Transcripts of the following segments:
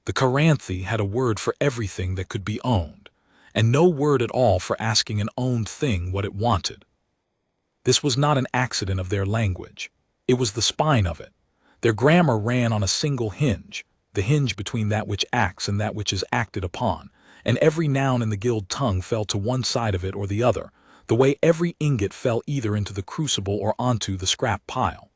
The Karranthi had a word for everything that could be owned, and no word at all for asking an owned thing what it wanted. This was not an accident of their language. It was the spine of it. Their grammar ran on a single hinge, the hinge between that which acts and that which is acted upon, and every noun in the guild tongue fell to one side of it or the other, the way every ingot fell either into the crucible or onto the scrap pile.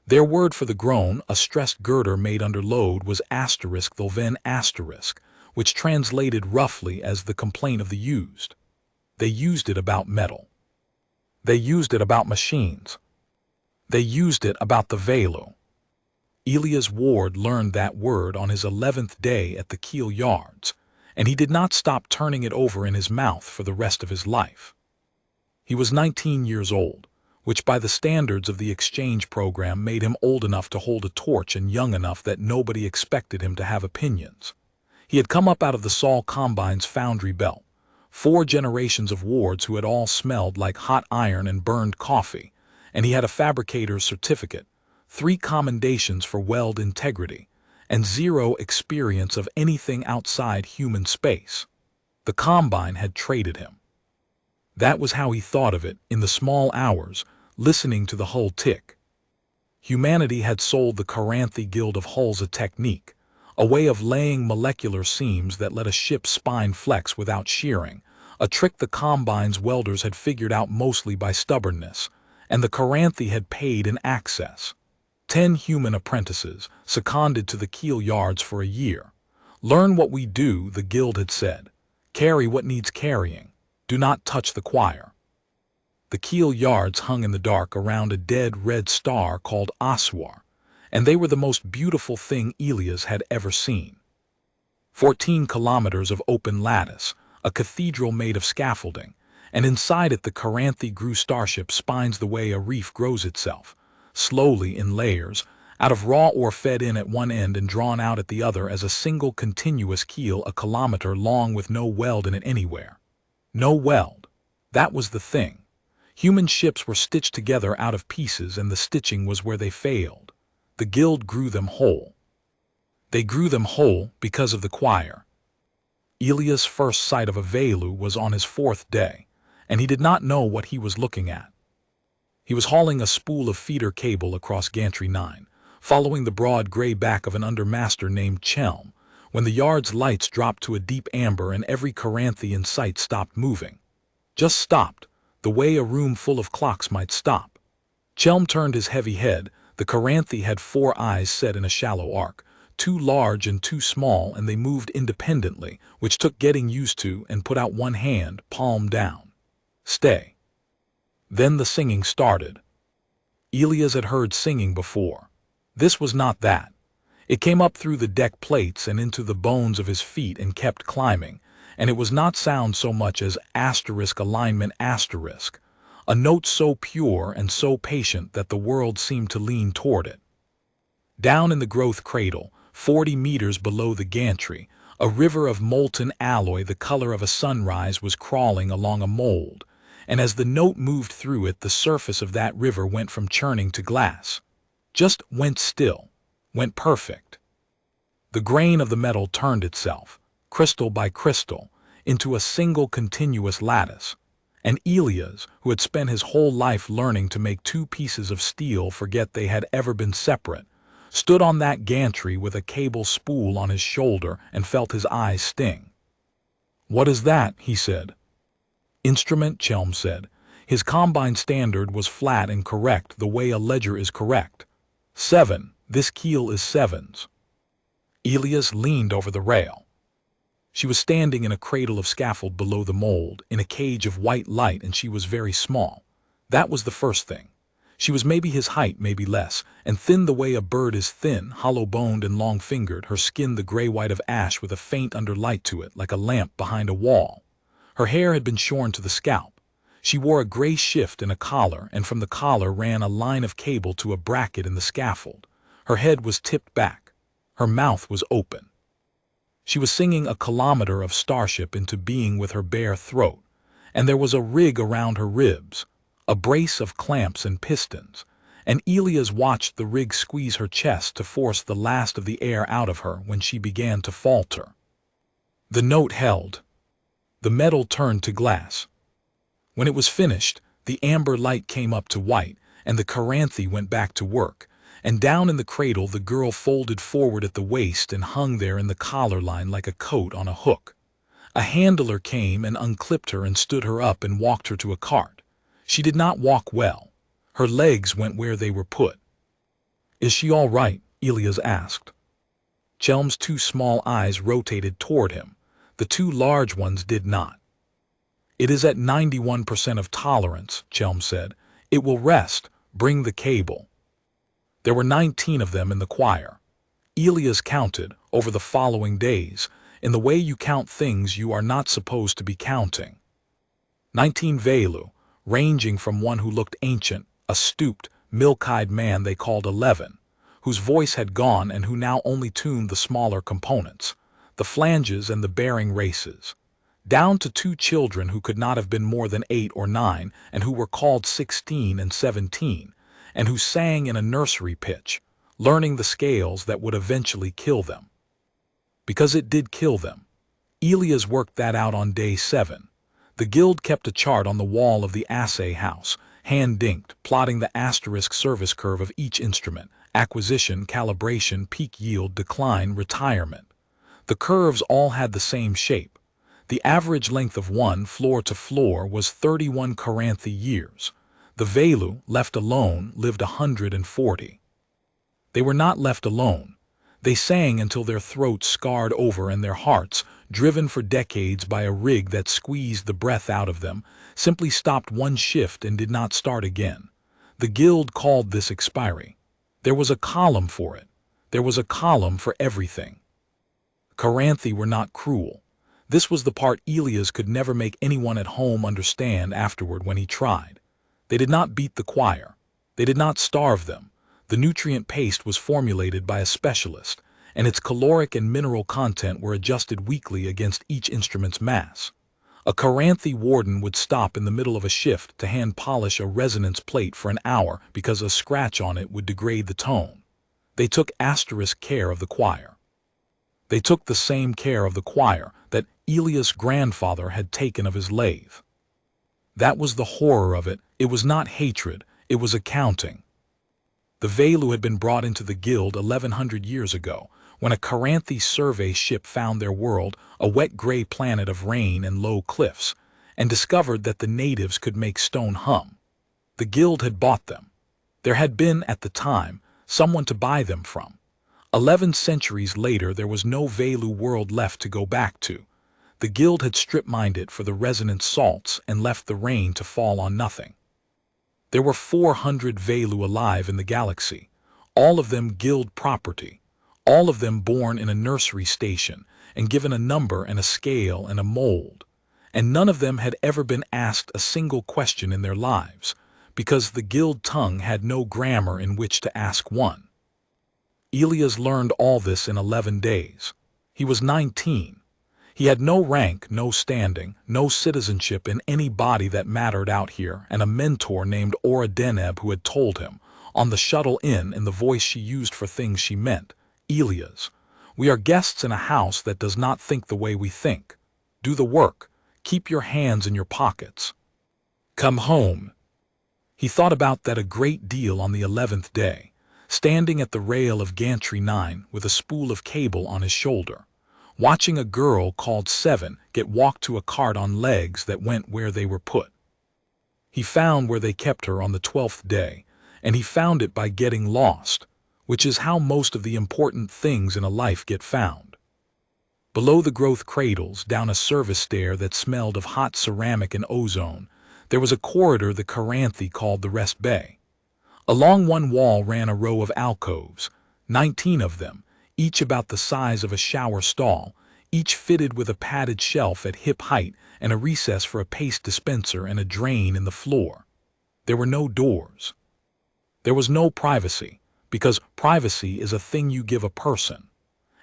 Their word for the groan, a stressed girder made under load, was asterisk then asterisk, which translated roughly as the complaint of the used. They used it about metal. They used it about machines. They used it about the Vaelu. Elias Ward learned that word on his 11th day at the keel yards, and he did not stop turning it over in his mouth for the rest of his life. He was 19 years old, which by the standards of the exchange program made him old enough to hold a torch and young enough that nobody expected him to have opinions. He had come up out of the Saul Combine's foundry belt, 4 generations of Wards who had all smelled like hot iron and burned coffee, and he had a fabricator's certificate, 3 commendations for weld integrity, and 0 experience of anything outside human space. The Combine had traded him. That was how he thought of it in the small hours, listening to the hull tick. Humanity had sold the Karranthi Guild of Hulls a technique, a way of laying molecular seams that let a ship's spine flex without shearing, a trick the Combine's welders had figured out mostly by stubbornness, and the Karranthi had paid in access. 10 human apprentices, seconded to the keel yards for a year. Learn what we do, the guild had said. Carry what needs carrying. Do not touch the choir. The keel yards hung in the dark around a dead red star called Assayer, and they were the most beautiful thing Elias had ever seen. 14 kilometers of open lattice, a cathedral made of scaffolding, and inside it the Karranthi grew starship spines the way a reef grows itself, slowly in layers, out of raw ore fed in at one end and drawn out at the other as a single continuous keel a kilometer long with no weld in it anywhere. No weld. That was the thing. Human ships were stitched together out of pieces, and the stitching was where they failed. The guild grew them whole. They grew them whole because of the choir. Elias' first sight of a Vaelu was on his 4th day, and he did not know what he was looking at. He was hauling a spool of feeder cable across Gantry 9, following the broad gray back of an undermaster named Chelm, when the yard's lights dropped to a deep amber and every Karranthi in sight stopped moving. Just stopped, the way a room full of clocks might stop. Chelm turned his heavy head. The Karranthi had 4 eyes set in a shallow arc, 2 large and 2 small, and they moved independently, which took getting used to, and put out one hand, palm down. Stay. Then the singing started. Elias had heard singing before. This was not that. It came up through the deck plates and into the bones of his feet and kept climbing, and it was not sound so much as asterisk alignment asterisk, a note so pure and so patient that the world seemed to lean toward it. Down in the growth cradle, 40 meters below the gantry, a river of molten alloy the color of a sunrise was crawling along a mold, and as the note moved through it, the surface of that river went from churning to glass. Just went still. Went perfect. The grain of the metal turned itself, crystal by crystal, into a single continuous lattice, and Elias, who had spent his whole life learning to make 2 pieces of steel forget they had ever been separate, stood on that gantry with a cable spool on his shoulder and felt his eyes sting. "What is that?" he said. "Instrument," Chelm said. His Combine standard was flat and correct the way a ledger is correct. 7. This keel is 7s. Elias leaned over the rail. She was standing in a cradle of scaffold below the mold, in a cage of white light, and she was very small. That was the first thing. She was maybe his height, maybe less, and thin the way a bird is thin, hollow-boned and long-fingered, her skin the gray-white of ash with a faint underlight to it, like a lamp behind a wall. Her hair had been shorn to the scalp. She wore a gray shift and a collar, and from the collar ran a line of cable to a bracket in the scaffold. Her head was tipped back. Her mouth was open. She was singing a kilometer of starship into being with her bare throat, and there was a rig around her ribs, a brace of clamps and pistons, and Elias watched the rig squeeze her chest to force the last of the air out of her when she began to falter. The note held. The metal turned to glass. When it was finished, the amber light came up to white, and the Karranthi went back to work, and down in the cradle the girl folded forward at the waist and hung there in the collar line like a coat on a hook. A handler came and unclipped her and stood her up and walked her to a cart. She did not walk well. Her legs went where they were put. "Is she all right?" Elias asked. Chelm's two small eyes rotated toward him. The two large ones did not. "It is at 91% of tolerance," Chelm said. "It will rest. Bring the cable." There were 19 of them in the choir. Elias counted, over the following days, in the way you count things you are not supposed to be counting. 19 Vaelu, ranging from one who looked ancient, a stooped, milk-eyed man they called 11, whose voice had gone and who now only tuned the smaller components, the flanges and the bearing races, down to 2 children who could not have been more than 8 or 9 and who were called 16 and 17, and who sang in a nursery pitch, learning the scales that would eventually kill them. Because it did kill them. Elias worked that out on day 7. The guild kept a chart on the wall of the assay house, hand-inked, plotting the asterisk service curve of each instrument: acquisition, calibration, peak yield, decline, retirement. The curves all had the same shape. The average length of one floor to floor was 31 Karranthi years. The Vaelu, left alone, lived 140. They were not left alone. They sang until their throats scarred over and their hearts, driven for decades by a rig that squeezed the breath out of them, simply stopped one shift and did not start again. The guild called this expiry. There was a column for it. There was a column for everything. Karranthi were not cruel. This was the part Elias could never make anyone at home understand afterward when he tried. They did not beat the choir. They did not starve them. The nutrient paste was formulated by a specialist, and its caloric and mineral content were adjusted weekly against each instrument's mass. A Karranthi Warden would stop in the middle of a shift to hand polish a resonance plate for an hour because a scratch on it would degrade the tone. They took asterisk care of the choir. They took the same care of the choir that Elias' grandfather had taken of his lathe. That was the horror of it. It was not hatred, it was accounting. The Vaelu had been brought into the guild 1100 years ago, when a Karranthi survey ship found their world, a wet gray planet of rain and low cliffs, and discovered that the natives could make stone hum. The guild had bought them. There had been, at the time, someone to buy them from. 11 centuries later there was no Vaelu world left to go back to. The guild had strip-mined it for the resonant salts and left the rain to fall on nothing. There were 400 Vaelu alive in the galaxy, all of them guild property, all of them born in a nursery station and given a number and a scale and a mold, and none of them had ever been asked a single question in their lives, because the guild tongue had no grammar in which to ask one. Elias learned all this in 11 days. He was 19. He had no rank, no standing, no citizenship in any body that mattered out here, and a mentor named Ora Deneb who had told him, on the shuttle in the voice she used for things she meant, "Elias, we are guests in a house that does not think the way we think. Do the work. Keep your hands in your pockets. Come home." He thought about that a great deal on the 11th day, standing at the rail of Gantry 9 with a spool of cable on his shoulder, watching a girl called 7 get walked to a cart on legs that went where they were put. He found where they kept her on the 12th day, and he found it by getting lost, which is how most of the important things in a life get found. Below the growth cradles, down a service stair that smelled of hot ceramic and ozone, there was a corridor the Karranthi called the rest bay. Along one wall ran a row of alcoves, 19 of them, each about the size of a shower stall, each fitted with a padded shelf at hip height and a recess for a paste dispenser and a drain in the floor. There were no doors. There was no privacy, because privacy is a thing you give a person.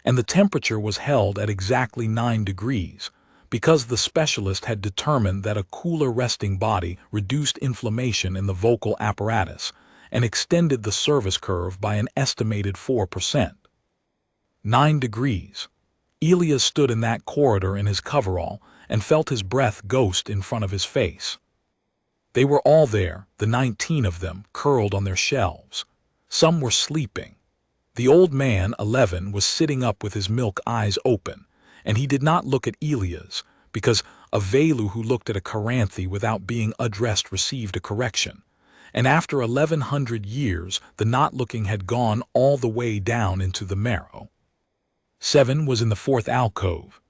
And the temperature was held at exactly 9 degrees, because the specialist had determined that a cooler resting body reduced inflammation in the vocal apparatus, and extended the service curve by an estimated 4%. 9 degrees. Elias stood in that corridor in his coverall and felt his breath ghost in front of his face. They were all there, the 19 of them, curled on their shelves. Some were sleeping. The old man, 11, was sitting up with his milk eyes open, and he did not look at Elias, because a Vaelu who looked at a Karranthi without being addressed received a correction, and after 1100 years the not-looking had gone all the way down into the marrow. 7 was in the 4th alcove.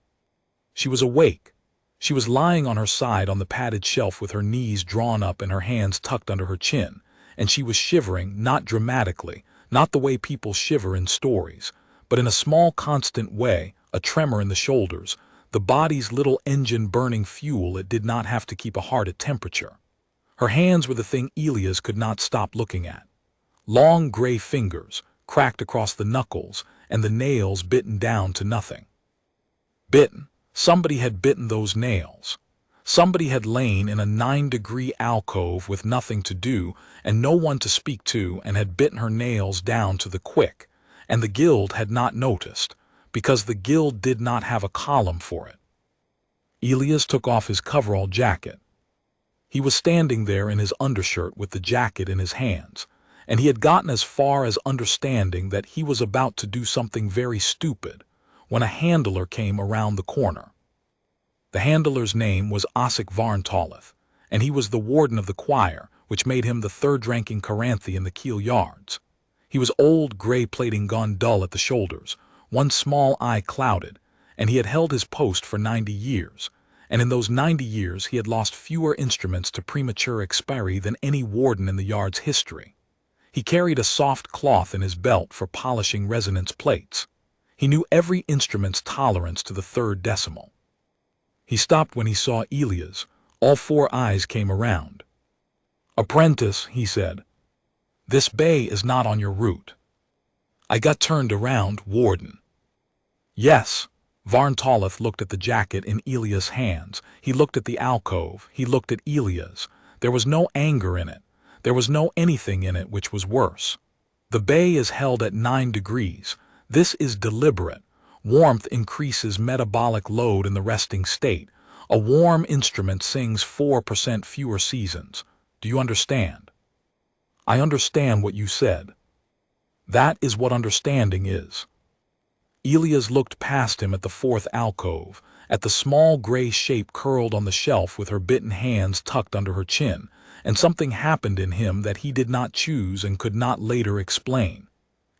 She was awake. She was lying on her side on the padded shelf with her knees drawn up and her hands tucked under her chin, and she was shivering, not dramatically, not the way people shiver in stories, but in a small constant way, a tremor in the shoulders, the body's little engine burning fuel it did not have to keep a heart at temperature. Her hands were the thing Elias could not stop looking at. Long gray fingers, cracked across the knuckles, and the nails bitten down to nothing. Bitten. Somebody had bitten those nails. Somebody had lain in a 9-degree alcove with nothing to do and no one to speak to and had bitten her nails down to the quick, and the guild had not noticed, because the guild did not have a column for it. Elias took off his coverall jacket. He was standing there in his undershirt with the jacket in his hands, and he had gotten as far as understanding that he was about to do something very stupid when a handler came around the corner. The handler's name was Assayer, and he was the warden of the choir, which made him the third-ranking Karranthi in the keel yards. He was old, gray-plating, gone dull at the shoulders, one small eye clouded, and he had held his post for 90 years, and in those 90 years he had lost fewer instruments to premature expiry than any warden in the yard's history. He carried a soft cloth in his belt for polishing resonance plates. He knew every instrument's tolerance to the 3rd decimal. He stopped when he saw Elias. All 4 eyes came around. "Apprentice," he said, "this bay is not on your route." I got turned around, Warden. Yes. Varntolith looked at the jacket in Elias' hands. He looked at the alcove. He looked at Elias. There was no anger in it. There was no anything in it which was worse. The bay is held at 9 degrees. This is deliberate. Warmth increases metabolic load in the resting state. A warm instrument sings 4% fewer seasons. Do you understand? I understand what you said. That is what understanding is. Elias looked past him at the 4th alcove, at the small gray shape curled on the shelf with her bitten hands tucked under her chin, and something happened in him that he did not choose and could not later explain.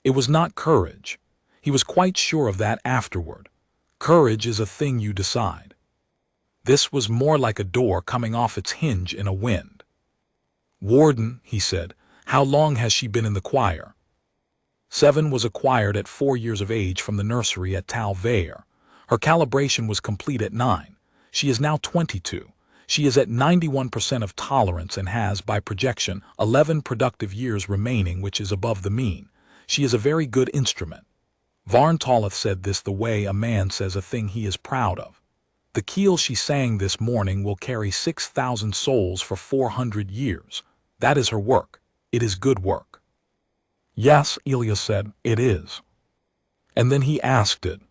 It was not courage. He was quite sure of that afterward. Courage is a thing you decide. This was more like a door coming off its hinge in a wind. "Warden," he said, "how long has she been in the choir?" 7 was acquired at 4 years of age from the nursery at Vaelu. Her calibration was complete at 9. She is now 22. She is at 91% of tolerance and has, by projection, 11 productive years remaining, which is above the mean. She is a very good instrument. Varntolith said this the way a man says a thing he is proud of. The keel she sang this morning will carry 6,000 souls for 400 years. That is her work. It is good work. Yes, Elias said, it is. And then he asked it.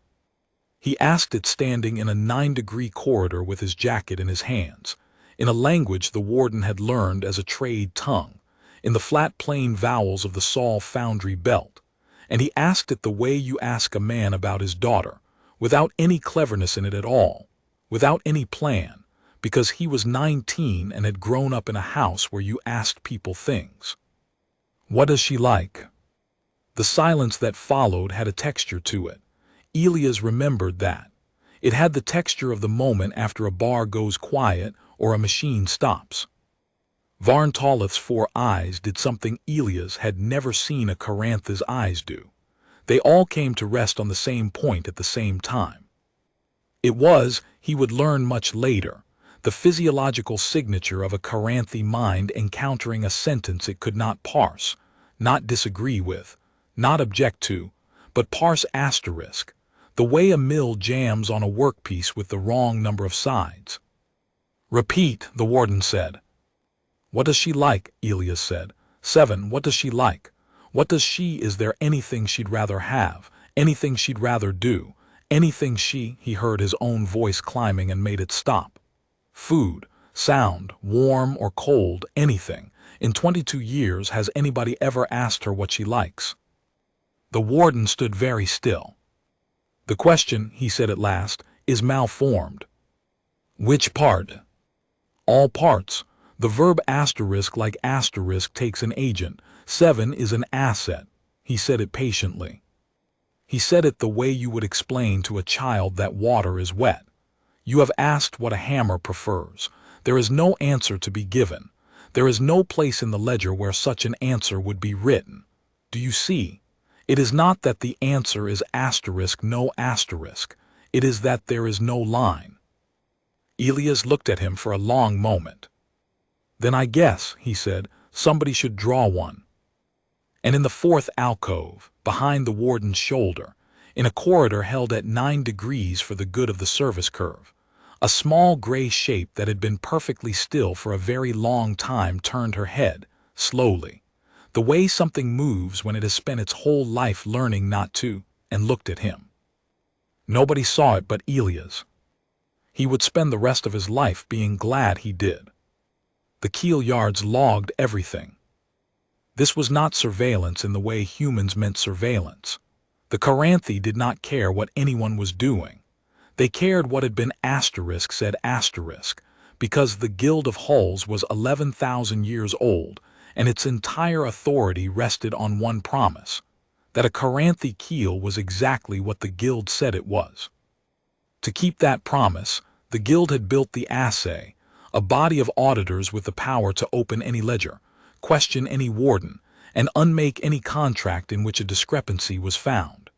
He asked it standing in a 9-degree corridor with his jacket in his hands, in a language the warden had learned as a trade tongue, in the flat plain vowels of the Saul foundry belt, and he asked it the way you ask a man about his daughter, without any cleverness in it at all, without any plan, because he was 19 and had grown up in a house where you asked people things. What is she like? The silence that followed had a texture to it. Elias remembered that. It had the texture of the moment after a bar goes quiet or a machine stops. Varntolith's 4 eyes did something Elias had never seen a Karranthi's eyes do. They all came to rest on the same point at the same time. It was, he would learn much later, the physiological signature of a Karranthi mind encountering a sentence it could not parse, not disagree with, not object to, but parse asterisk, the way a mill jams on a workpiece with the wrong number of sides. Repeat, the warden said. What is she like? Elias said. 7. What does she like? What does she, is there anything she'd rather have? Anything she'd rather do? Anything he heard his own voice climbing and made it stop. Food, sound, warm or cold, anything. In 22 years, has anybody ever asked her what she likes? The warden stood very still. The question, he said at last, is malformed. Which part? All parts. The verb asterisk like asterisk takes an agent. 7 is an asset. He said it patiently. He said it the way you would explain to a child that water is wet. You have asked what a hammer prefers. There is no answer to be given. There is no place in the ledger where such an answer would be written. Do you see? It is not that the answer is asterisk no asterisk. It is that there is no line. Elias looked at him for a long moment. Then I guess, he said, somebody should draw one. And in the fourth alcove, behind the warden's shoulder, in a corridor held at 9 degrees for the good of the service curve, a small gray shape that had been perfectly still for a very long time turned her head, slowly, the way something moves when it has spent its whole life learning not to, and looked at him. Nobody saw it but Elias. He would spend the rest of his life being glad he did. The keel yards logged everything. This was not surveillance in the way humans meant surveillance. The Karranthi did not care what anyone was doing. They cared what had been asterisk said asterisk, because the Guild of Hulls was 11,000 years old, and its entire authority rested on one promise, that a Karranthi keel was exactly what the Guild said it was. To keep that promise, the Guild had built the Assayer, a body of auditors with the power to open any ledger, question any warden, and unmake any contract in which a discrepancy was found.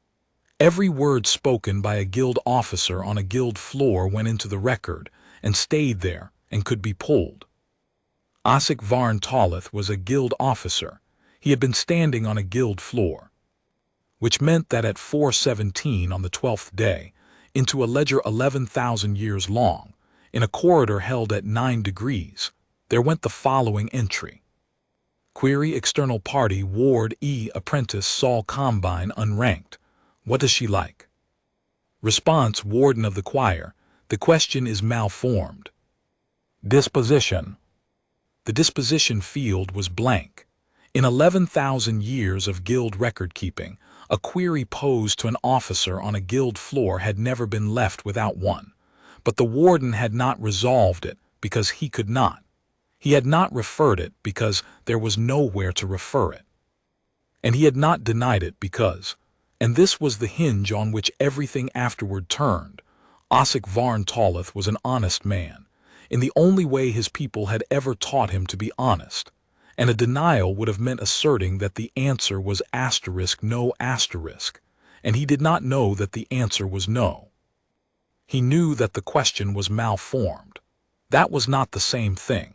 Every word spoken by a guild officer on a guild floor went into the record and stayed there and could be pulled. Assayer was a guild officer. He had been standing on a guild floor, which meant that at 4:17 on the 12th day, into a ledger 11,000 years long, in a corridor held at 9 degrees, there went the following entry. Query external party Ward apprentice Saul Combine unranked. What does she like? Response Warden of the choir. The question is malformed. Disposition. The disposition field was blank. In 11,000 years of guild record keeping, a query posed to an officer on a guild floor had never been left without one. But the warden had not resolved it because he could not. He had not referred it because there was nowhere to refer it. And he had not denied it because, and this was the hinge on which everything afterward turned, Assayer was an honest man, in the only way his people had ever taught him to be honest, and a denial would have meant asserting that the answer was asterisk no asterisk, and he did not know that the answer was no. He knew that the question was malformed. That was not the same thing.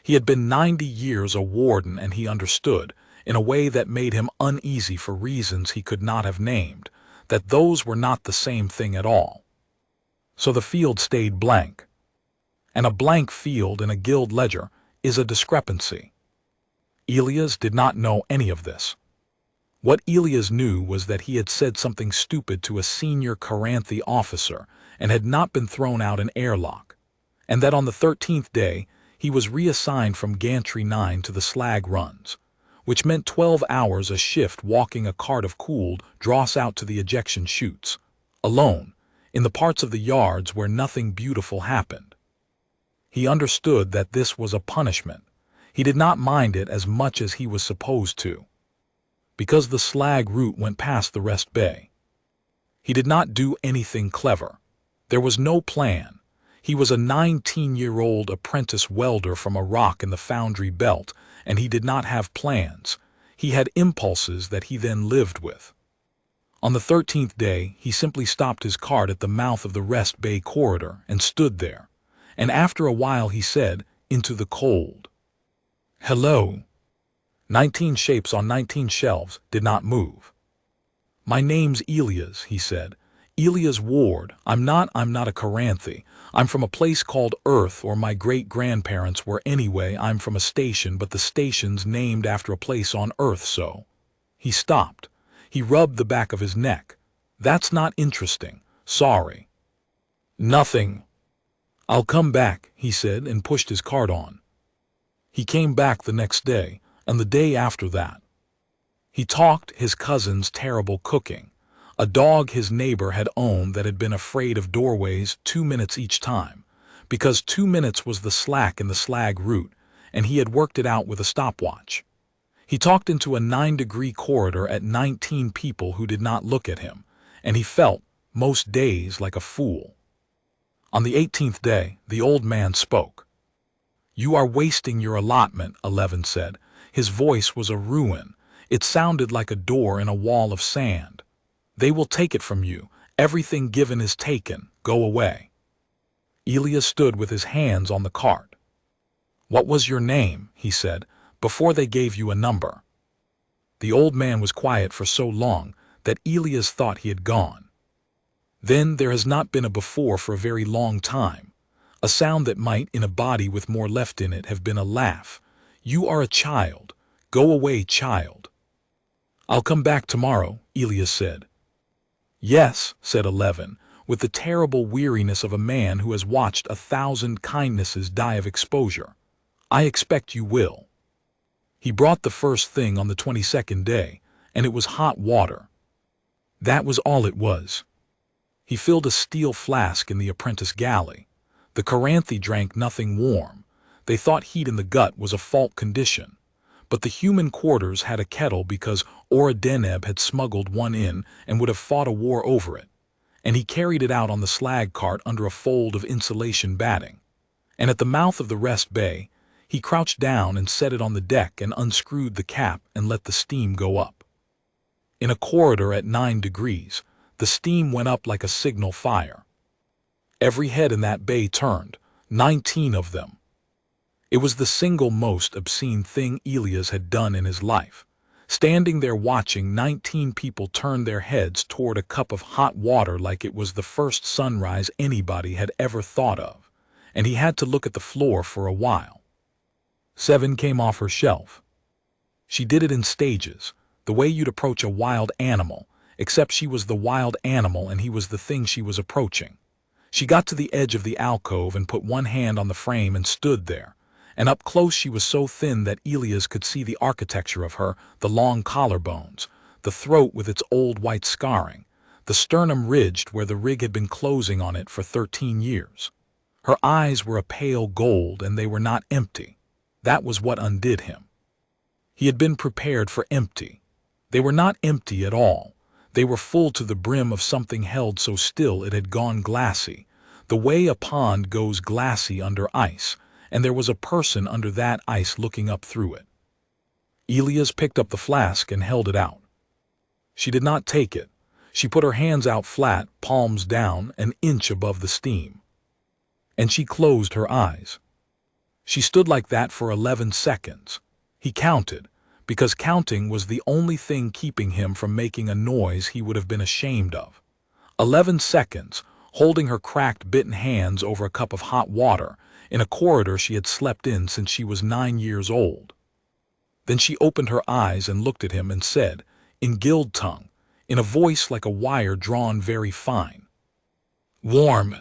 He had been 90 years a warden, and he understood, in a way that made him uneasy for reasons he could not have named, that those were not the same thing at all. So the field stayed blank. And a blank field in a guild ledger is a discrepancy. Elias did not know any of this. What Elias knew was that he had said something stupid to a senior Karranthi officer and had not been thrown out an airlock, and that on the 13th day he was reassigned from Gantry 9 to the slag runs, which meant 12 hours a shift walking a cart of cooled dross out to the ejection chutes, alone, in the parts of the yards where nothing beautiful happened. He understood that this was a punishment. He did not mind it as much as he was supposed to, because the slag route went past the rest bay. He did not do anything clever. There was no plan. He was a 19-year-old apprentice welder from a rock in the foundry belt, and he did not have plans. He had impulses that he then lived with. On the 13th day, he simply stopped his cart at the mouth of the rest bay corridor and stood there, and after a while he said, into the cold, "Hello." 19 shapes on 19 shelves did not move. "My name's Elias," he said. Elias Ward, I'm not a Karranthi. I'm from a place called Earth, or my great-grandparents were anyway. I'm from a station, but the station's named after a place on Earth, so. He stopped. He rubbed the back of his neck. That's not interesting. Sorry. Nothing. I'll come back, he said, and pushed his cart on. He came back the next day, and the day after that. He talked his cousin's terrible cooking, a dog his neighbor had owned that had been afraid of doorways 2 minutes each time, because 2 minutes was the slack in the slag route, and he had worked it out with a stopwatch. He talked into a 9-degree corridor at 19 people who did not look at him, and he felt, most days, like a fool. On the 18th day, the old man spoke. You are wasting your allotment, 11 said. His voice was a ruin. It sounded like a door in a wall of sand. They will take it from you. Everything given is taken. Go away. Elias stood with his hands on the cart. What was your name, he said, before they gave you a number? The old man was quiet for so long that Elias thought he had gone. Then there has not been a before for a very long time. A sound that might, in a body with more left in it, have been a laugh. You are a child. Go away, child. I'll come back tomorrow, Elias said. Yes, said 11, with the terrible weariness of a man who has watched 1,000 kindnesses die of exposure. I expect you will. He brought the first thing on the 22nd day, and it was hot water. That was all it was. He filled a steel flask in the apprentice galley. The Karranthi drank nothing warm. They thought heat in the gut was a fault condition. But the human quarters had a kettle because Deneb had smuggled one in and would have fought a war over it. And he carried it out on the slag cart under a fold of insulation batting. And at the mouth of the rest bay, he crouched down and set it on the deck and unscrewed the cap and let the steam go up. In a corridor at 9 degrees, the steam went up like a signal fire. Every head in that bay turned, 19 of them. It was the single most obscene thing Elias had done in his life. Standing there watching 19 people turn their heads toward a cup of hot water like it was the first sunrise anybody had ever thought of, and he had to look at the floor for a while. 7 came off her shelf. She did it in stages, the way you'd approach a wild animal, except she was the wild animal and he was the thing she was approaching. She got to the edge of the alcove and put one hand on the frame and stood there. And up close she was so thin that Elias could see the architecture of her, the long collarbones, the throat with its old white scarring, the sternum ridged where the rig had been closing on it for 13 years. Her eyes were a pale gold and they were not empty. That was what undid him. He had been prepared for empty. They were not empty at all. They were full to the brim of something held so still it had gone glassy, the way a pond goes glassy under ice, and there was a person under that ice looking up through it. Elias picked up the flask and held it out. She did not take it. She put her hands out flat, palms down, an inch above the steam. And she closed her eyes. She stood like that for 11 seconds. He counted, because counting was the only thing keeping him from making a noise he would have been ashamed of. 11 seconds, holding her cracked, bitten hands over a cup of hot water, in a corridor she had slept in since she was 9 years old. Then she opened her eyes and looked at him and said, in guild tongue, in a voice like a wire drawn very fine, "Warm."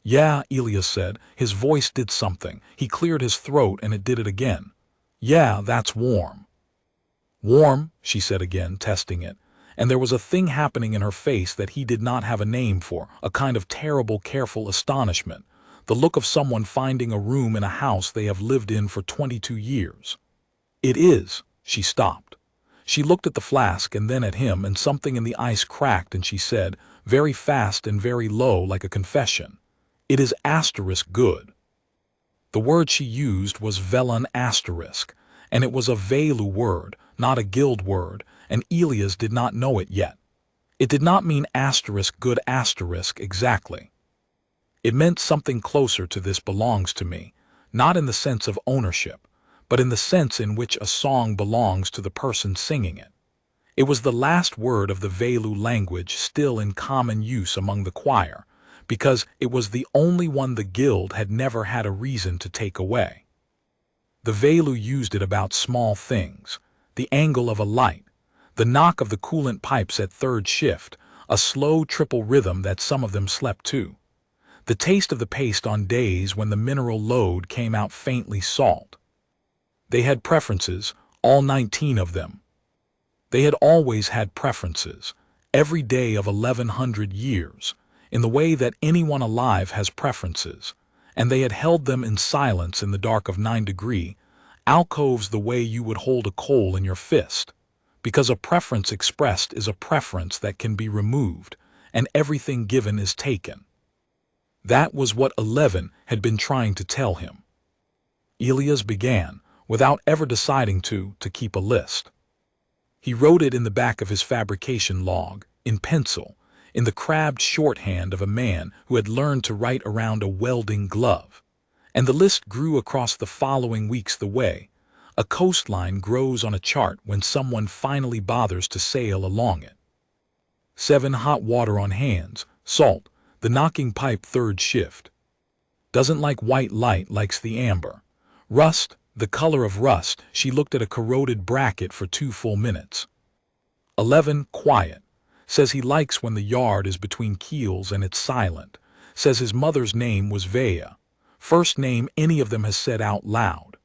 Yeah, Elias said. His voice did something. He cleared his throat and it did it again. Yeah, that's warm. Warm, she said again, testing it. And there was a thing happening in her face that he did not have a name for, a kind of terrible, careful astonishment. The look of someone finding a room in a house they have lived in for 22 years. It is. She stopped. She looked at the flask and then at him, and something in the ice cracked, and she said, very fast and very low like a confession, "It is asterisk good." The word she used was velon asterisk, and it was a Vaelu word, not a guild word, and Elias did not know it yet. It did not mean asterisk good asterisk exactly. It meant something closer to this belongs to me, not in the sense of ownership, but in the sense in which a song belongs to the person singing it. It was the last word of the Vaelu language still in common use among the choir, because it was the only one the guild had never had a reason to take away. The Vaelu used it about small things, the angle of a light, the knock of the coolant pipes at third shift, a slow triple rhythm that some of them slept to, the taste of the paste on days when the mineral load came out faintly salt. They had preferences, all 19 of them. They had always had preferences, every day of 1100 years, in the way that anyone alive has preferences, and they had held them in silence in the dark of 9 degree, alcoves the way you would hold a coal in your fist, because a preference expressed is a preference that can be removed, and everything given is taken. That was what 11 had been trying to tell him. Elias began, without ever deciding to keep a list. He wrote it in the back of his fabrication log, in pencil, in the crabbed shorthand of a man who had learned to write around a welding glove. And the list grew across the following weeks the way a coastline grows on a chart when someone finally bothers to sail along it. 7 hot water on hands, salt, the knocking pipe third shift. Doesn't like white light, likes the amber. Rust, the color of rust, she looked at a corroded bracket for 2 full minutes. 11, quiet. Says he likes when the yard is between keels and it's silent. Says his mother's name was Vaelu. First name any of them has said out loud.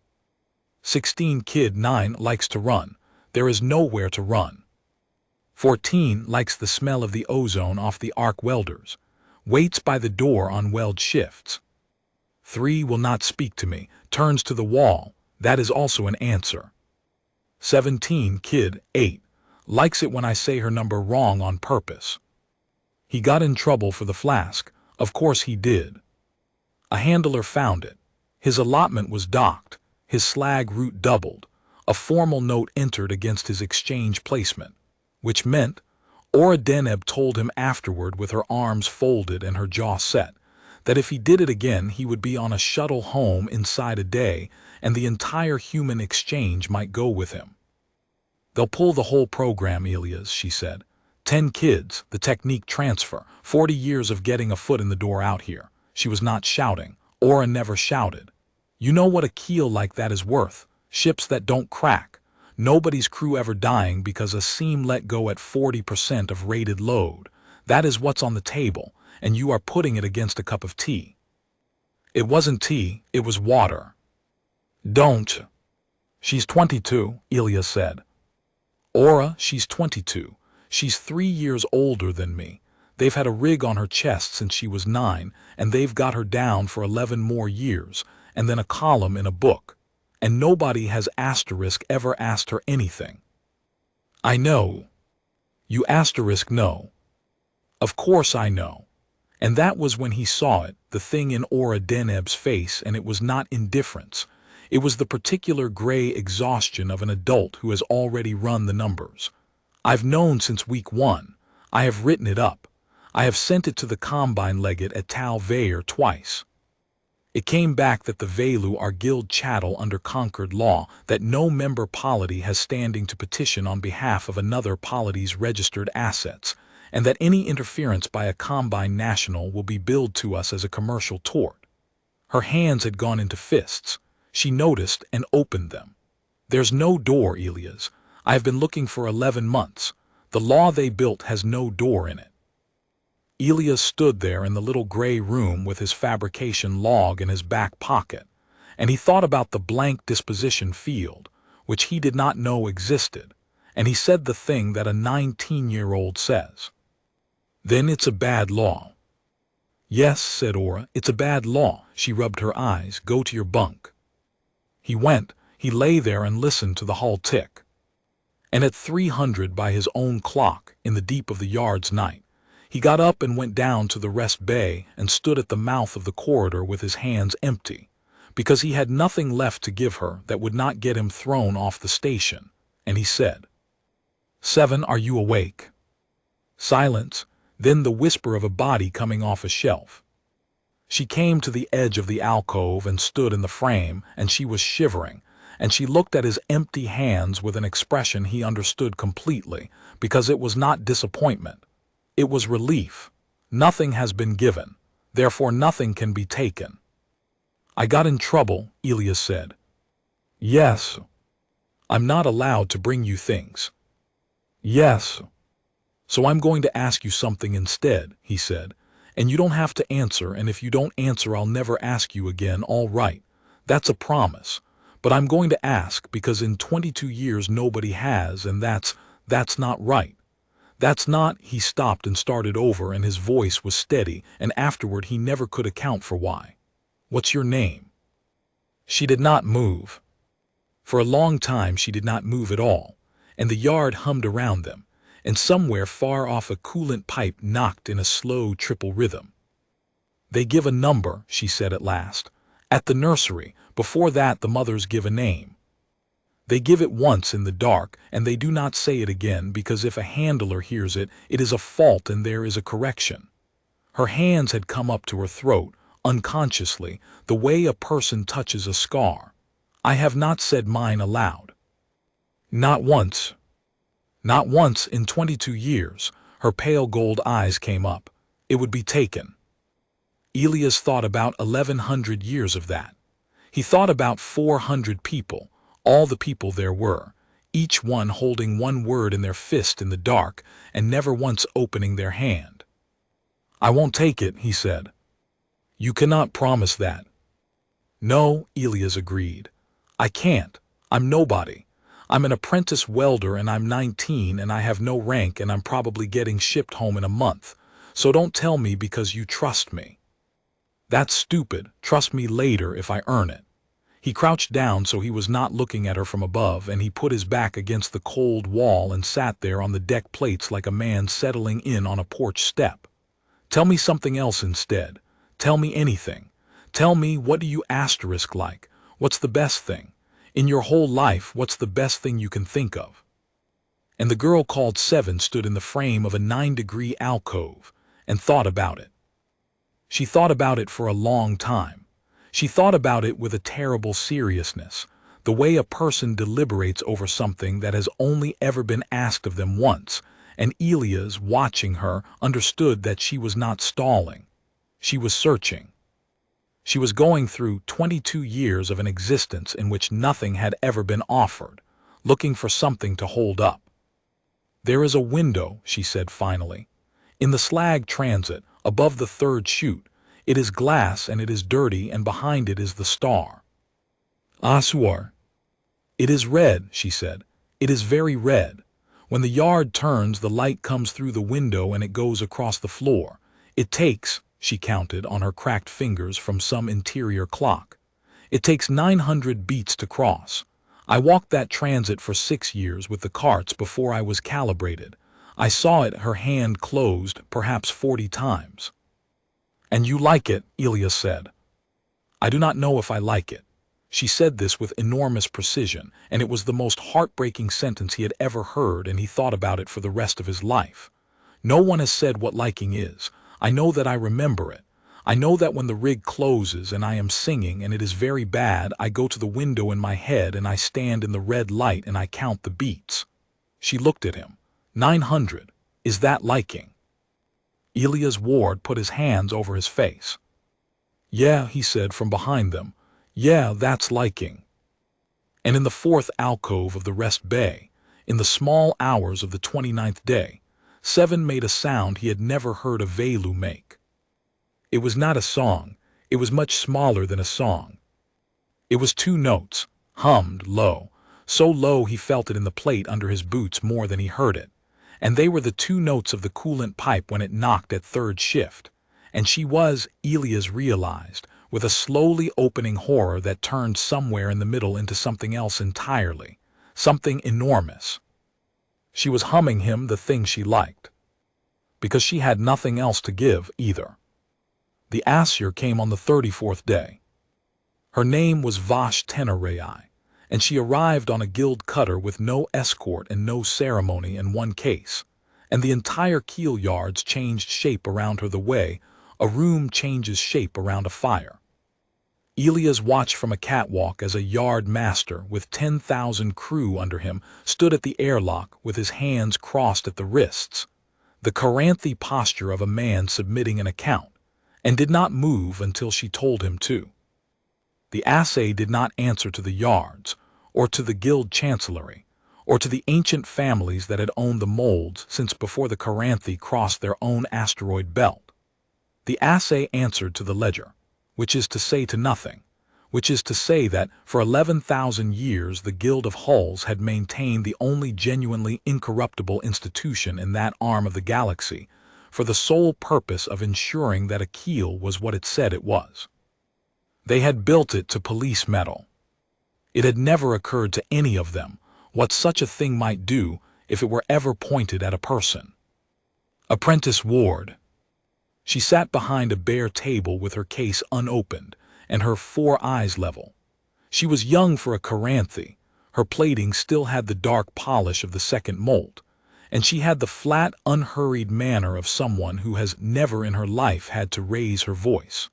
16, kid 9, likes to run. There is nowhere to run. 14, likes the smell of the ozone off the arc welders. Waits by the door on weld shifts. 3, will not speak to me. Turns to the wall. That is also an answer. 17, kid 8. Likes it when I say her number wrong on purpose. He got in trouble for the flask. Of course he did. A handler found it. His allotment was docked. His slag route doubled. A formal note entered against his exchange placement, which meant, Ora Deneb told him afterward with her arms folded and her jaw set, that if he did it again he would be on a shuttle home inside a day, and the entire human exchange might go with him. They'll pull the whole program, Elias, she said. 10 kids, the technique transfer, 40 years of getting a foot in the door out here. She was not shouting. Ora never shouted. You know what a keel like that is worth. Ships that don't crack. Nobody's crew ever dying because a seam let go at 40% of rated load. That is what's on the table, and you are putting it against a cup of tea. It wasn't tea, it was water. Don't. She's 22, Elias said. Ora, she's 22. She's 3 years older than me. They've had a rig on her chest since she was 9, and they've got her down for 11 more years, and then a column in a book. And nobody has asterisk ever asked her anything. I know. You asterisk know. Of course I know. And that was when he saw it, the thing in Ora Deneb's face, and it was not indifference. It was the particular gray exhaustion of an adult who has already run the numbers. I've known since week 1. I have written it up. I have sent it to the Combine Legate at Tal Vayer twice. It came back that the Vaelu are guild chattel under conquered law, that no member polity has standing to petition on behalf of another polity's registered assets, and that any interference by a Combine national will be billed to us as a commercial tort. Her hands had gone into fists. She noticed and opened them. There's no door, Elias. I have been looking for 11 months. The law they built has no door in it. Elias stood there in the little gray room with his fabrication log in his back pocket, and he thought about the blank disposition field, which he did not know existed, and he said the thing that a 19-year-old says. Then it's a bad law. Yes, said Ora, it's a bad law. She rubbed her eyes. Go to your bunk. He went. He lay there and listened to the hull tick. And at 300 by his own clock, in the deep of the yard's night, he got up and went down to the rest bay and stood at the mouth of the corridor with his hands empty, because he had nothing left to give her that would not get him thrown off the station, and he said, 7, are you awake? Silence, then the whisper of a body coming off a shelf. She came to the edge of the alcove and stood in the frame, and she was shivering, and she looked at his empty hands with an expression he understood completely, because it was not disappointment. It was relief. Nothing has been given, therefore nothing can be taken. I got in trouble, Elias said. Yes. I'm not allowed to bring you things. Yes. So I'm going to ask you something instead, he said, and you don't have to answer, and if you don't answer I'll never ask you again, all right. That's a promise. But I'm going to ask because in 22 years nobody has, and that's not right. That's not, he stopped and started over, and his voice was steady, and afterward he never could account for why. What's your name? She did not move. For a long time she did not move at all, and the yard hummed around them, and somewhere far off a coolant pipe knocked in a slow triple rhythm. They give a number, she said at last. At the nursery, before that the mothers give a name. They give it once in the dark, and they do not say it again, because if a handler hears it, it is a fault and there is a correction. Her hands had come up to her throat, unconsciously, the way a person touches a scar. I have not said mine aloud. Not once. Not once in 22 years. Her pale gold eyes came up. It would be taken. Elias thought about 1100 years of that. He thought about 400 people, all the people there were, each one holding one word in their fist in the dark and never once opening their hand. I won't take it, he said. You cannot promise that. No, Elias agreed. I can't. I'm nobody. I'm an apprentice welder and I'm 19 and I have no rank and I'm probably getting shipped home in a month. So don't tell me because you trust me. That's stupid. Trust me later if I earn it. He crouched down so he was not looking at her from above, and he put his back against the cold wall and sat there on the deck plates like a man settling in on a porch step. Tell me something else instead. Tell me anything. Tell me, what do you asterisk like? What's the best thing? In your whole life, what's the best thing you can think of? And the girl called 7 stood in the frame of a 9-degree alcove and thought about it. She thought about it for a long time. She thought about it with a terrible seriousness, the way a person deliberates over something that has only ever been asked of them once, and Elias, watching her, understood that she was not stalling. She was searching. She was going through 22 years of an existence in which nothing had ever been offered, looking for something to hold up. There is a window, she said finally. In the slag transit, above the 3rd chute, it is glass and it is dirty, and behind it is the star. Assayer. It is red, she said. It is very red. When the yard turns, the light comes through the window and it goes across the floor. It takes, she counted on her cracked fingers from some interior clock. It takes 900 beats to cross. I walked that transit for 6 years with the carts before I was calibrated. I saw it, her hand closed, perhaps 40 times. And you like it, Elias said. I do not know if I like it. She said this with enormous precision, and it was the most heartbreaking sentence he had ever heard, and he thought about it for the rest of his life. No one has said what liking is. I know that I remember it. I know that when the rig closes and I am singing and it is very bad, I go to the window in my head and I stand in the red light and I count the beats. She looked at him. 900. Is that liking? Elias Ward put his hands over his face. Yeah, he said from behind them. Yeah, that's liking. And in the 4th alcove of the rest bay, in the small hours of the 29th day, 7 made a sound he had never heard a Vaelu make. It was not a song. It was much smaller than a song. It was 2 notes, hummed low, so low he felt it in the plate under his boots more than he heard it. And they were the 2 notes of the coolant pipe when it knocked at 3rd shift. And she was, Elias realized, with a slowly opening horror that turned somewhere in the middle into something else entirely, something enormous. She was humming him the thing she liked. Because she had nothing else to give, either. The Assayer came on the 34th day. Her name was Vash Tenerai, and she arrived on a guild cutter with no escort and no ceremony in one case, and the entire keel yards changed shape around her the way a room changes shape around a fire. Elias watched from a catwalk as a yard master with 10,000 crew under him stood at the airlock with his hands crossed at the wrists, the Karranthi posture of a man submitting an account, and did not move until she told him to. The Assayer did not answer to the yards, or to the guild chancellery, or to the ancient families that had owned the molds since before the Karranthi crossed their own asteroid belt. The Assayer answered to the ledger, which is to say to nothing, which is to say that for 11,000 years the Guild of Hulls had maintained the only genuinely incorruptible institution in that arm of the galaxy, for the sole purpose of ensuring that a keel was what it said it was. They had built it to police metal. It had never occurred to any of them what such a thing might do if it were ever pointed at a person. Apprentice Ward. She sat behind a bare table with her case unopened and her 4 eyes level. She was young for a Karranthi. Her plating still had the dark polish of the second molt, and she had the flat, unhurried manner of someone who has never in her life had to raise her voice.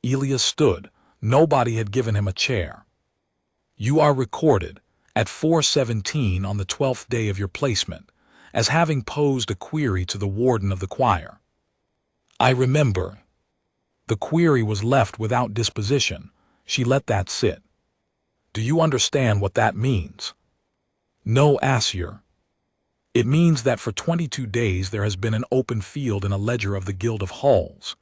Elias stood. Nobody had given him a chair. You are recorded at 4:17 on the 12th day of your placement as having posed a query to the warden of the choir. I remember. The query was left without disposition. She let that sit. Do you understand what that means? No, Assayer. It means that for 22 days there has been an open field in a ledger of the Guild of Hulls.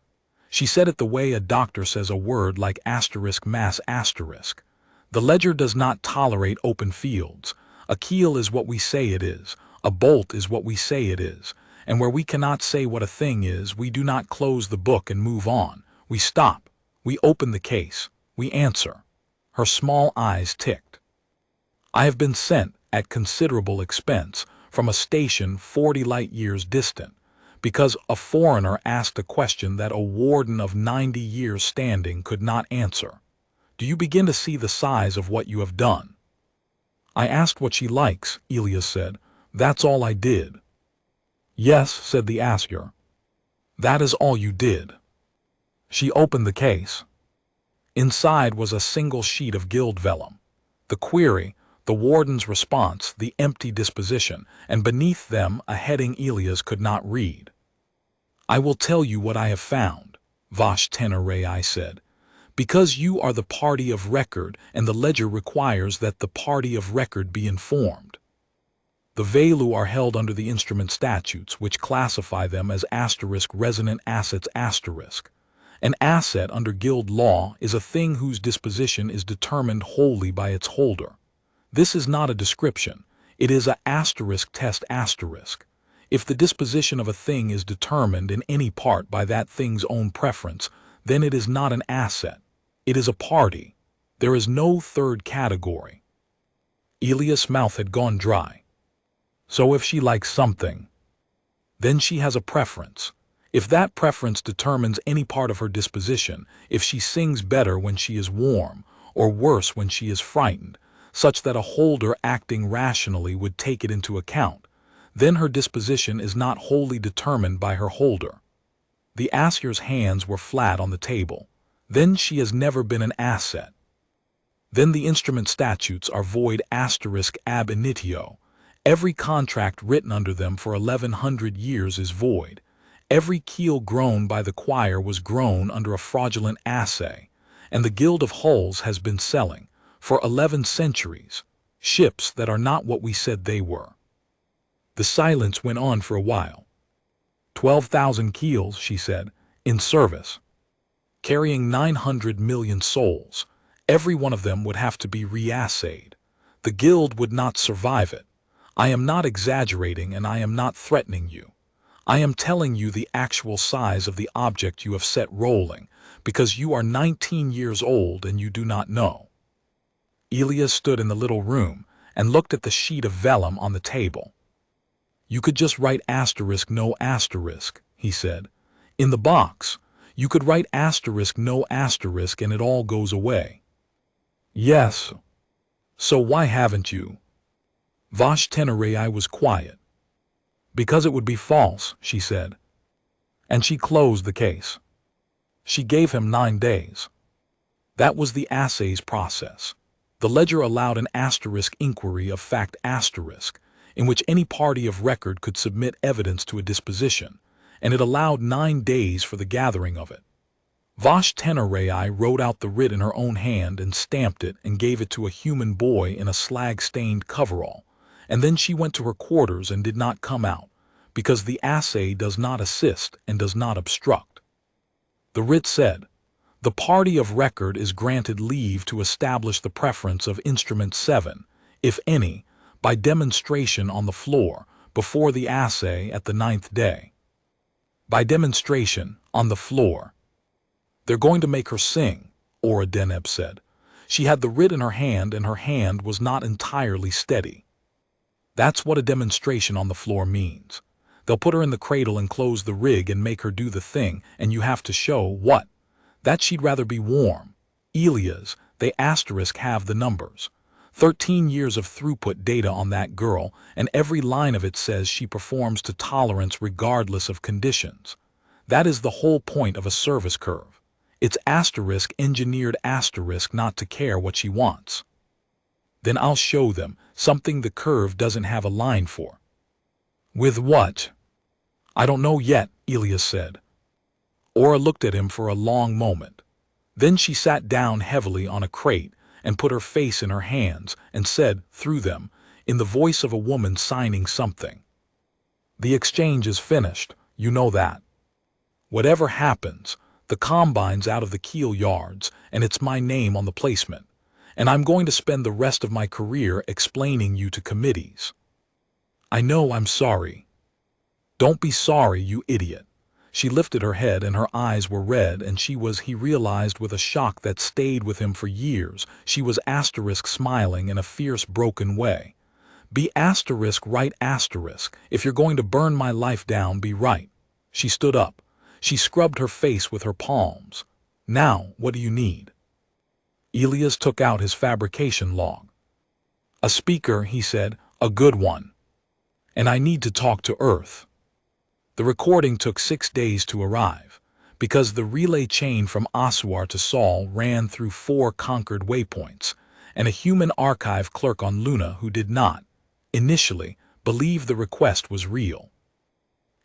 She said it the way a doctor says a word like asterisk mass asterisk. The ledger does not tolerate open fields. A keel is what we say it is. A bolt is what we say it is. And where we cannot say what a thing is, we do not close the book and move on. We stop. We open the case. We answer. Her small eyes ticked. I have been sent, at considerable expense, from a station 40 light-years distant, because a foreigner asked a question that a warden of 90 years standing could not answer. Do you begin to see the size of what you have done? I asked what she likes, Elias said. That's all I did. Yes, said the Assayer. That is all you did. She opened the case. Inside was a single sheet of guild vellum. The query, the warden's response, the empty disposition, and beneath them a heading Elias could not read. I will tell you what I have found, Vash Tenerai said, because you are the party of record and the ledger requires that the party of record be informed. The Vaelu are held under the instrument statutes, which classify them as resonant assets *. An asset under guild law is a thing whose disposition is determined wholly by its holder. This is not a description. It is a test *. If the disposition of a thing is determined in any part by that thing's own preference, then it is not an asset. It is a party. There is no third category. Elias' mouth had gone dry. So if she likes something, then she has a preference. If that preference determines any part of her disposition, if she sings better when she is warm, or worse when she is frightened, such that a holder acting rationally would take it into account, then her disposition is not wholly determined by her holder. The Assayer's hands were flat on the table. Then she has never been an asset. Then the instrument statutes are void ab initio. Every contract written under them for 1100 years is void. Every keel grown by the choir was grown under a fraudulent assay, and the Guild of Hulls has been selling, for 11 centuries, ships that are not what we said they were. The silence went on for a while. 12,000 keels, she said, in service, carrying 900 million souls. Every one of them would have to be reassayed. The Guild would not survive it. I am not exaggerating and I am not threatening you. I am telling you the actual size of the object you have set rolling, because you are 19 years old and you do not know. Elias stood in the little room and looked at the sheet of vellum on the table. You could just write no asterisk, he said. In the box, you could write no asterisk and it all goes away. Yes. So why haven't you? Vash Tenerai was quiet. Because it would be false, she said. And she closed the case. She gave him 9 days. That was the assay's process. The ledger allowed an asterisk inquiry of fact asterisk, in which any party of record could submit evidence to a disposition, and it allowed 9 days for the gathering of it. Vash Tenorei wrote out the writ in her own hand and stamped it and gave it to a human boy in a slag-stained coverall, and then she went to her quarters and did not come out, because the assay does not assist and does not obstruct. The writ said, "The party of record is granted leave to establish the preference of Instrument 7, if any, by demonstration on the floor, before the assay at the 9th day." By demonstration, on the floor. "They're going to make her sing," Ora Deneb said. She had the writ in her hand and her hand was not entirely steady. "That's what a demonstration on the floor means. They'll put her in the cradle and close the rig and make her do the thing, and you have to show what? That she'd rather be warm. Elias, they asterisk have the numbers. 13 years of throughput data on that girl, and every line of it says she performs to tolerance regardless of conditions. That is the whole point of a service curve. It's asterisk engineered asterisk not to care what she wants. Then I'll show them something the curve doesn't have a line for." "With what?" "I don't know yet," Elias said. Ora looked at him for a long moment. Then she sat down heavily on a crate and put her face in her hands and said, through them, in the voice of a woman signing something, "The exchange is finished, you know that. Whatever happens, the combine's out of the keel yards, and it's my name on the placement, and I'm going to spend the rest of my career explaining you to committees. I know I'm sorry." "Don't be sorry, you idiot." She lifted her head and her eyes were red and he realized with a shock that stayed with him for years, she was asterisk smiling in a fierce broken way. "Be asterisk right asterisk, if you're going to burn my life down, be right." She stood up. She scrubbed her face with her palms. "Now, what do you need?" Elias took out his fabrication log. "A speaker," he said, "a good one. And I need to talk to Earth." The recording took 6 days to arrive, because the relay chain from Assayer to Sol ran through 4 conquered waypoints, and a human archive clerk on Luna who did not, initially, believe the request was real.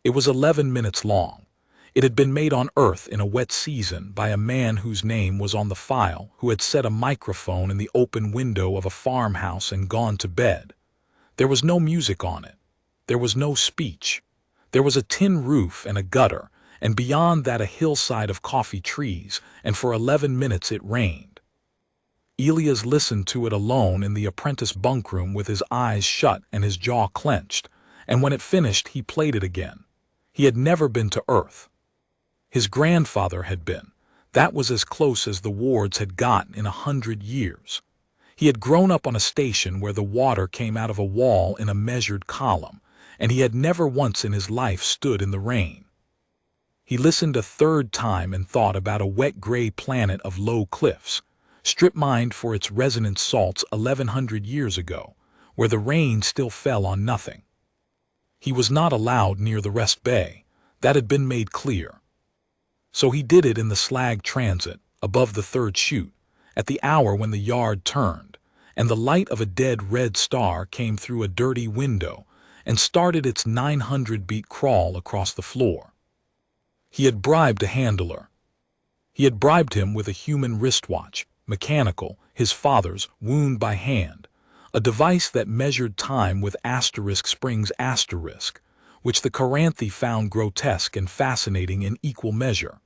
It was 11 minutes long. It had been made on Earth in a wet season by a man whose name was on the file who had set a microphone in the open window of a farmhouse and gone to bed. There was no music on it. There was no speech. There was a tin roof and a gutter, and beyond that a hillside of coffee trees, and for 11 minutes it rained. Elias listened to it alone in the apprentice bunkroom with his eyes shut and his jaw clenched, and when it finished he played it again. He had never been to Earth. His grandfather had been. That was as close as the Wards had gotten in 100 years. He had grown up on a station where the water came out of a wall in a measured column, and he had never once in his life stood in the rain. He listened a third time and thought about a wet gray planet of low cliffs, strip-mined for its resonant salts 1100 years ago, where the rain still fell on nothing. He was not allowed near the Rest Bay. That had been made clear. So he did it in the slag transit, above the 3rd chute, at the hour when the yard turned, and the light of a dead red star came through a dirty window and started its 900-beat crawl across the floor. He had bribed a handler. He had bribed him with a human wristwatch, mechanical, his father's, wound by hand, a device that measured time with asterisk springs asterisk, which the Karranthi found grotesque and fascinating in equal measure.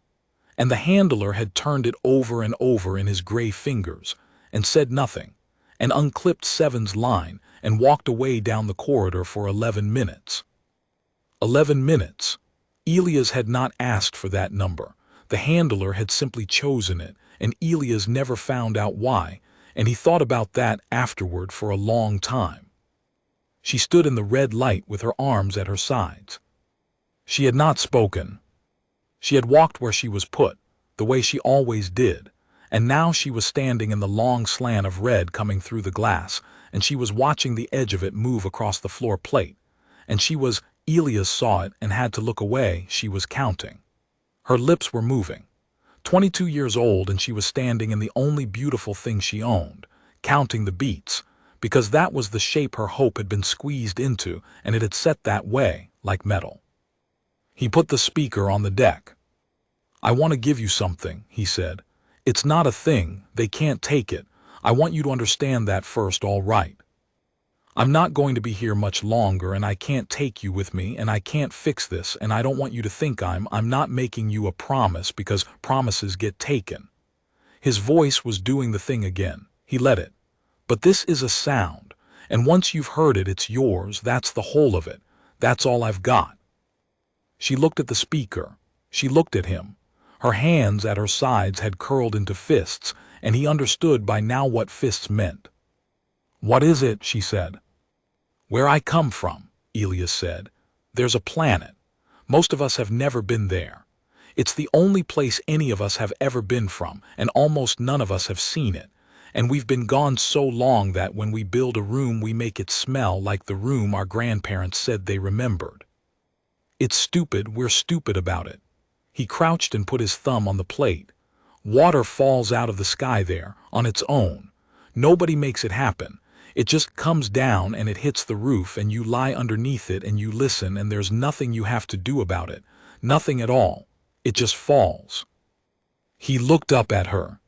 And the handler had turned it over and over in his gray fingers, and said nothing, and unclipped 7's line, and walked away down the corridor for 11 minutes. 11 minutes. Elias had not asked for that number. The handler had simply chosen it, and Elias never found out why, and he thought about that afterward for a long time. She stood in the red light with her arms at her sides. She had not spoken. She had walked where she was put, the way she always did, and now she was standing in the long slant of red coming through the glass, and she was watching the edge of it move across the floor plate, and Elias saw it and had to look away, she was counting. Her lips were moving. 22 years old, and she was standing in the only beautiful thing she owned, counting the beats, because that was the shape her hope had been squeezed into, and it had set that way, like metal. He put the speaker on the deck. "I want to give you something," he said. "It's not a thing, they can't take it. I want you to understand that first, all right? I'm not going to be here much longer, and I can't take you with me, and I can't fix this, and I don't want you to think I'm not making you a promise, because promises get taken." His voice was doing the thing again. He let it. "But this is a sound, and once you've heard it, it's yours. That's the whole of it. That's all I've got." She looked at the speaker. She looked at him. Her hands at her sides had curled into fists, and he understood by now what fists meant. "What is it?" she said. "Where I come from," Elias said. "There's a planet. Most of us have never been there. It's the only place any of us have ever been from, and almost none of us have seen it. And we've been gone so long that when we build a room, we make it smell like the room our grandparents said they remembered. It's stupid, we're stupid about it." He crouched and put his thumb on the plate. "Water falls out of the sky there, on its own. Nobody makes it happen. It just comes down and it hits the roof, and you lie underneath it and you listen, and there's nothing you have to do about it. Nothing at all. It just falls." He looked up at her.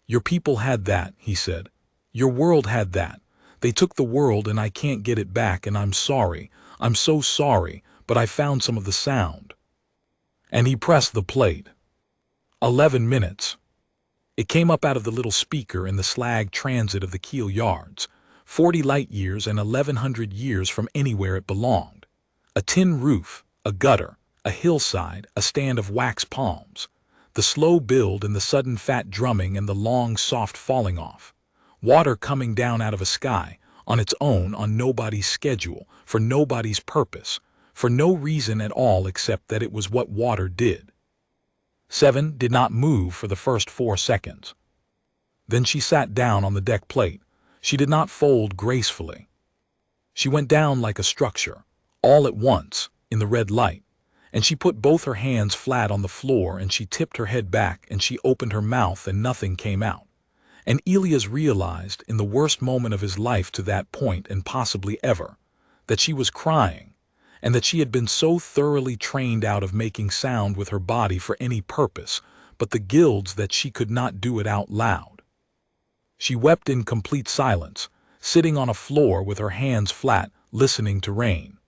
"Your people had that," he said. "Your world had that. They took the world, and I can't get it back, and I'm sorry. I'm so sorry, but I found some of the sound." And he pressed the plate. 11 minutes. It came up out of the little speaker in the slag transit of the keel yards. 40 light years and 1100 years from anywhere it belonged. A tin roof, a gutter, a hillside, a stand of wax palms. The slow build and the sudden fat drumming and the long soft falling off. Water coming down out of a sky, on its own, on nobody's schedule, for nobody's purpose, for no reason at all except that it was what water did. 7 did not move for the first 4 seconds. Then she sat down on the deck plate. She did not fold gracefully. She went down like a structure, all at once, in the red light, and she put both her hands flat on the floor, and she tipped her head back, and she opened her mouth, and nothing came out. And Elias realized, in the worst moment of his life to that point, and possibly ever, that she was crying, and that she had been so thoroughly trained out of making sound with her body for any purpose but the guilds that she could not do it out loud. She wept in complete silence, sitting on a floor with her hands flat, listening to rain.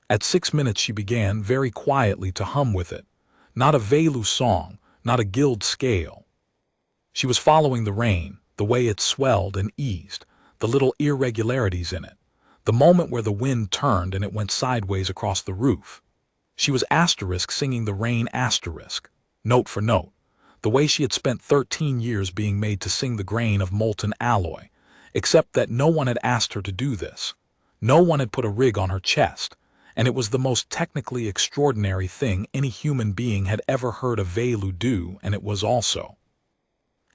At 6 minutes she began very quietly to hum with it, not a Vaelu song, not a guild scale. She was following the rain, the way it swelled and eased, the little irregularities in it, the moment where the wind turned and it went sideways across the roof. She was singing the rain note for note, the way she had spent 13 years being made to sing the grain of molten alloy, except that no one had asked her to do this. No one had put a rig on her chest, and it was the most technically extraordinary thing any human being had ever heard a Vaelu do, and it was also.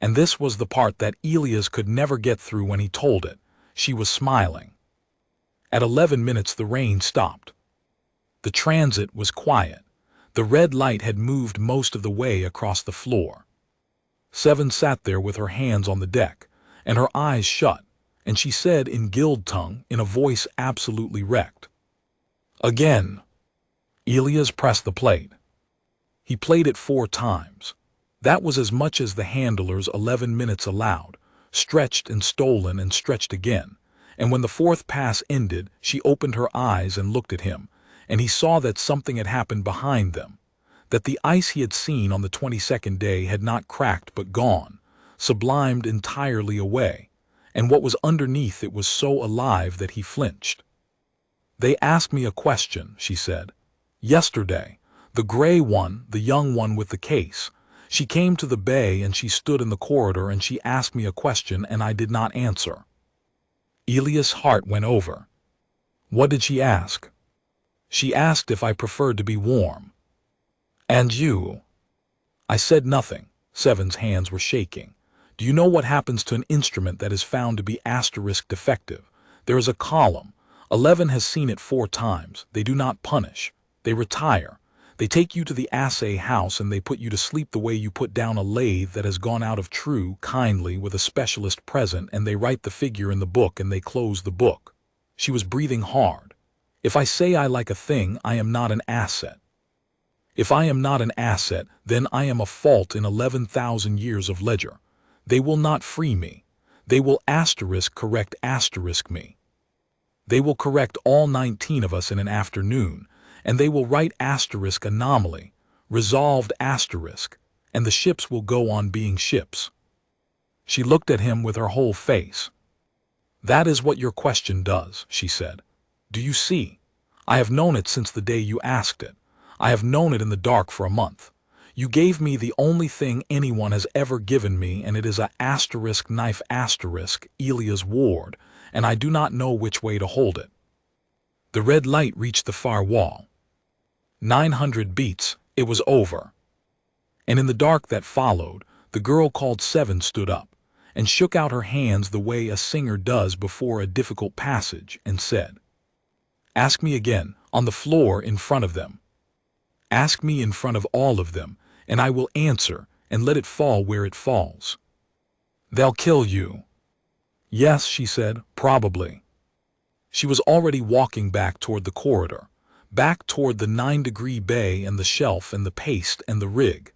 And this was the part that Elias could never get through when he told it. She was smiling. At 11 minutes the rain stopped. The transit was quiet. The red light had moved most of the way across the floor. 7 sat there with her hands on the deck, and her eyes shut, and she said in guild tongue, in a voice absolutely wrecked, "Again." Elias pressed the plate. He played it 4 times. That was as much as the handler's 11 minutes allowed, stretched and stolen and stretched again, and when the 4th pass ended, she opened her eyes and looked at him, and he saw that something had happened behind them, that the ice he had seen on the 22nd day had not cracked but gone, sublimed entirely away, and what was underneath it was so alive that he flinched. "They asked me a question," she said. "Yesterday, the gray one, the young one with the case. She came to the bay and she stood in the corridor and she asked me a question and I did not answer." Elias' heart went over. "What did she ask?" "She asked if I preferred to be warm." "And you?" I said nothing. 7's hands were shaking. "Do you know what happens to an instrument that is found to be defective? There is a column. 11 has seen it 4 times. They do not punish. They retire. They take you to the assay house and they put you to sleep the way you put down a lathe that has gone out of true, kindly, with a specialist present, and they write the figure in the book and they close the book. She was breathing hard. If I say I like a thing, I am not an asset. If I am not an asset, then I am a fault in 11,000 years of ledger. They will not free me. They will correct me. They will correct all 19 of us in an afternoon, and they will write anomaly, resolved and the ships will go on being ships. She looked at him with her whole face. That is what your question does, she said. Do you see? I have known it since the day you asked it. I have known it in the dark for a month. You gave me the only thing anyone has ever given me, and it is a knife Elias Ward, and I do not know which way to hold it. The red light reached the far wall. 900 beats, it was over. And in the dark that followed, the girl called 7 stood up, and shook out her hands the way a singer does before a difficult passage, and said, Ask me again, on the floor in front of them. Ask me in front of all of them, and I will answer, and let it fall where it falls. They'll kill you. Yes, she said, probably. She was already walking back toward the corridor, back toward the 9-degree bay and the shelf and the paste and the rig,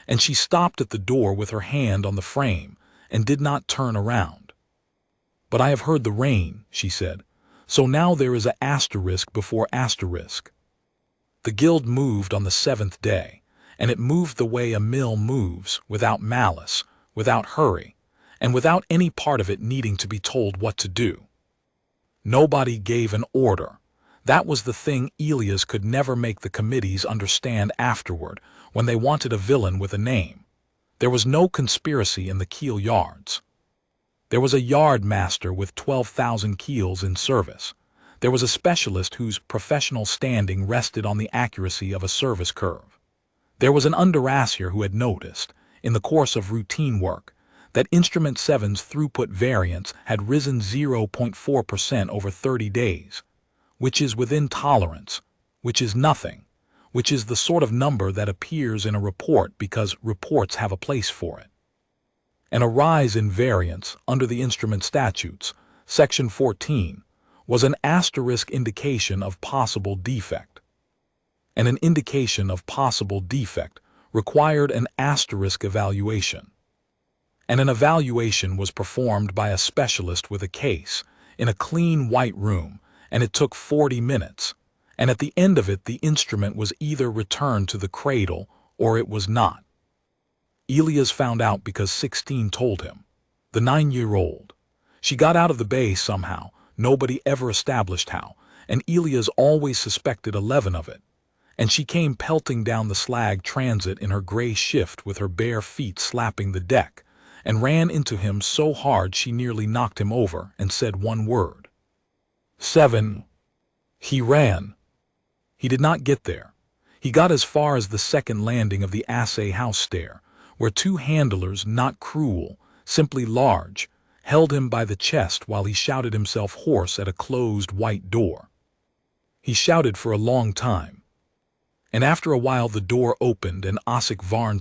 and she stopped at the door with her hand on the frame and did not turn around. But I have heard the rain, she said, so now there is a asterisk before asterisk. The guild moved on the 7th day, and it moved the way a mill moves, without malice, without hurry, and without any part of it needing to be told what to do. Nobody gave an order. That was the thing Elias could never make the committees understand afterward, when they wanted a villain with a name. There was no conspiracy in the keel yards. There was a yard master with 12,000 keels in service. There was a specialist whose professional standing rested on the accuracy of a service curve. There was an underassayer who had noticed, in the course of routine work, that Instrument 7's throughput variance had risen 0.4% over 30 days, which is within tolerance, which is nothing, which is the sort of number that appears in a report because reports have a place for it. And a rise in variance under the instrument statutes, Section 14, was an asterisk indication of possible defect. And an indication of possible defect required an asterisk evaluation. And an evaluation was performed by a specialist with a case, in a clean white room, and it took 40 minutes, and at the end of it the instrument was either returned to the cradle or it was not. Elias found out because 16 told him. The 9-year-old. She got out of the bay somehow, nobody ever established how, and Elias always suspected 11 of it. And she came pelting down the slag transit in her gray shift with her bare feet slapping the deck, and ran into him so hard she nearly knocked him over and said one word. 7. He ran. He did not get there. He got as far as the second landing of the assay house stair, where 2 handlers, not cruel, simply large, held him by the chest while he shouted himself hoarse at a closed white door. He shouted for a long time. And after a while the door opened and Assayer Varn,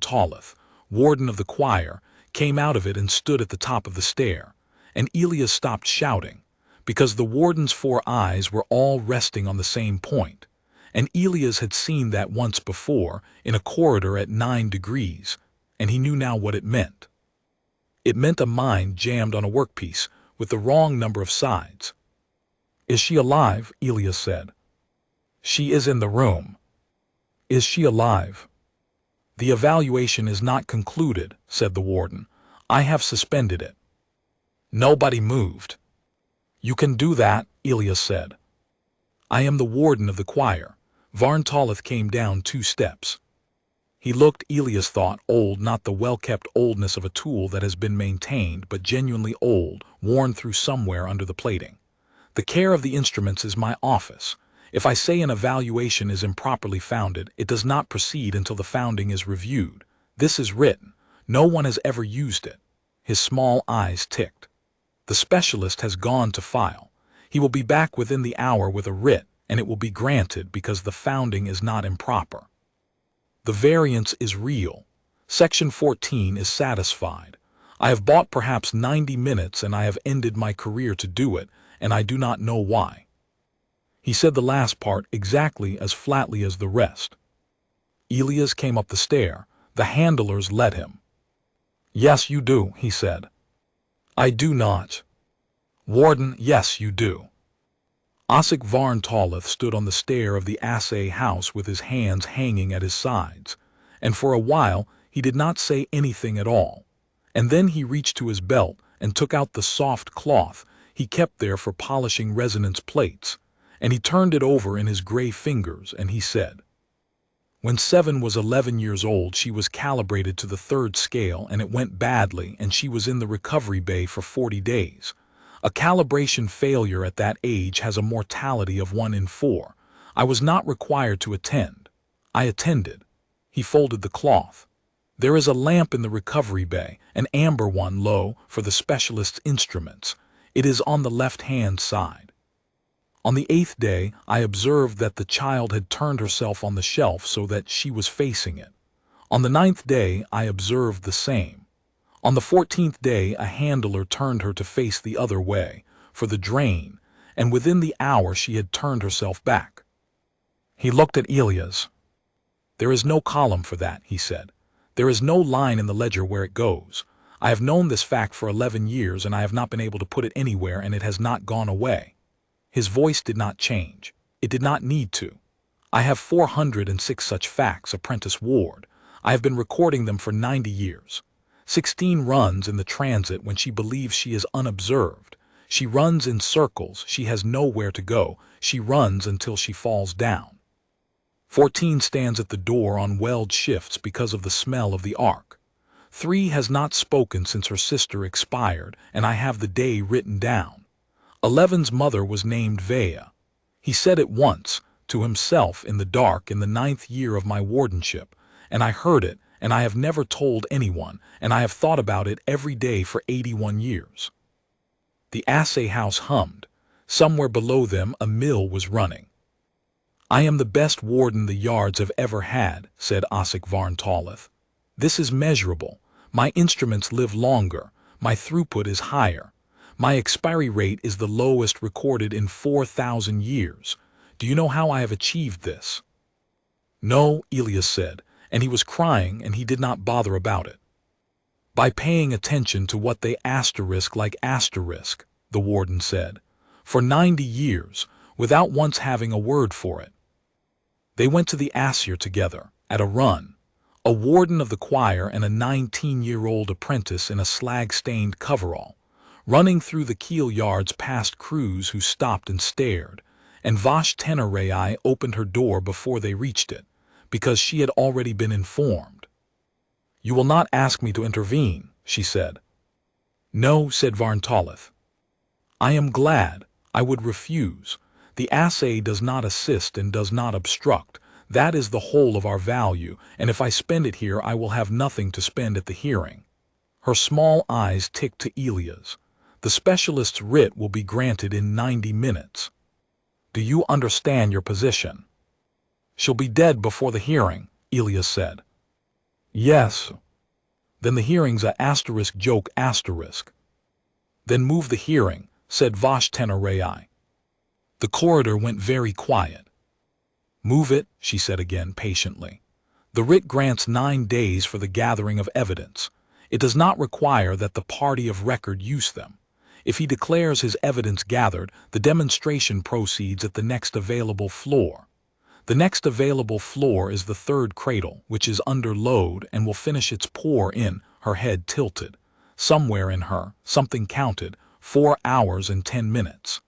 warden of the choir, came out of it and stood at the top of the stair, and Elias stopped shouting, because the warden's 4 eyes were all resting on the same point, and Elias had seen that once before in a corridor at 9 degrees, and he knew now what it meant. It meant a mind jammed on a workpiece with the wrong number of sides. Is she alive? Elias said. She is in the room. Is she alive? The evaluation is not concluded, said the warden. I have suspended it. Nobody moved. You can do that, Elias said. I am the warden of the choir. Varn came down 2 steps. He looked, Elias thought, old, not the well-kept oldness of a tool that has been maintained, but genuinely old, worn through somewhere under the plating. The care of the instruments is my office. If I say an evaluation is improperly founded, it does not proceed until the founding is reviewed. This is written. No one has ever used it. His small eyes ticked. The specialist has gone to file. He will be back within the hour with a writ, and it will be granted because the founding is not improper. The variance is real. Section 14 is satisfied. I have bought perhaps 90 minutes and I have ended my career to do it, and I do not know why. He said the last part exactly as flatly as the rest. Elias came up the stair. The handlers let him. Yes, you do, he said. I do not. Warden, yes, you do. Ossic Varn Talleth stood on the stair of the assay house with his hands hanging at his sides, and for a while he did not say anything at all. And then he reached to his belt and took out the soft cloth he kept there for polishing resonance plates, and he turned it over in his gray fingers, and he said, When Seven was 11 years old, she was calibrated to the 3rd scale, and it went badly, and she was in the recovery bay for 40 days. A calibration failure at that age has a mortality of 1 in 4. I was not required to attend. I attended. He folded the cloth. There is a lamp in the recovery bay, an amber one low for the specialist's instruments. It is on the left-hand side. On the 8th day, I observed that the child had turned herself on the shelf so that she was facing it. On the 9th day, I observed the same. On the 14th day, a handler turned her to face the other way, for the drain, and within the hour she had turned herself back. He looked at Elias. There is no column for that, he said. There is no line in the ledger where it goes. I have known this fact for 11 years, and I have not been able to put it anywhere, and it has not gone away. His voice did not change. It did not need to. I have 406 such facts, Apprentice Ward. I have been recording them for 90 years. 16 runs in the transit when she believes she is unobserved. She runs in circles. She has nowhere to go. She runs until she falls down. 14 stands at the door on weld shifts because of the smell of the ark. 3 has not spoken since her sister expired, and I have the day written down. 11's mother was named Vaelu. He said it once, to himself in the dark in the 9th year of my wardenship, and I heard it, and I have never told anyone, and I have thought about it every day for 81 years. The assay house hummed. Somewhere below them a mill was running. I am the best warden the yards have ever had, said Ossic Varn Talleth. This is measurable. My instruments live longer. My throughput is higher. My expiry rate is the lowest recorded in 4,000 years. Do you know how I have achieved this? No, Elias said, and he was crying, and he did not bother about it. By paying attention to what they asterisk like asterisk, the warden said, for 90 years, without once having a word for it. They went to the Assayer together, at a run, a warden of the choir and a 19-year-old apprentice in a slag-stained coverall, running through the keel yards past crews who stopped and stared, and Vash Tenerai opened her door before they reached it, because she had already been informed. You will not ask me to intervene, she said. No, said Varn Talleth. I am glad. I would refuse. The assay does not assist and does not obstruct. That is the whole of our value, and if I spend it here I will have nothing to spend at the hearing. Her small eyes ticked to Elias. The specialist's writ will be granted in 90 minutes. Do you understand your position? She'll be dead before the hearing, Elias said. Yes. Then the hearing's a asterisk joke asterisk. Then move the hearing, said Vash Tenerai. The corridor went very quiet. Move it, she said again patiently. The writ grants 9 days for the gathering of evidence. It does not require that the party of record use them. If he declares his evidence gathered, the demonstration proceeds at the next available floor. The next available floor is the 3rd cradle, which is under load and will finish its pour in, her head tilted. Somewhere in her, something counted, 4 hours and 10 minutes.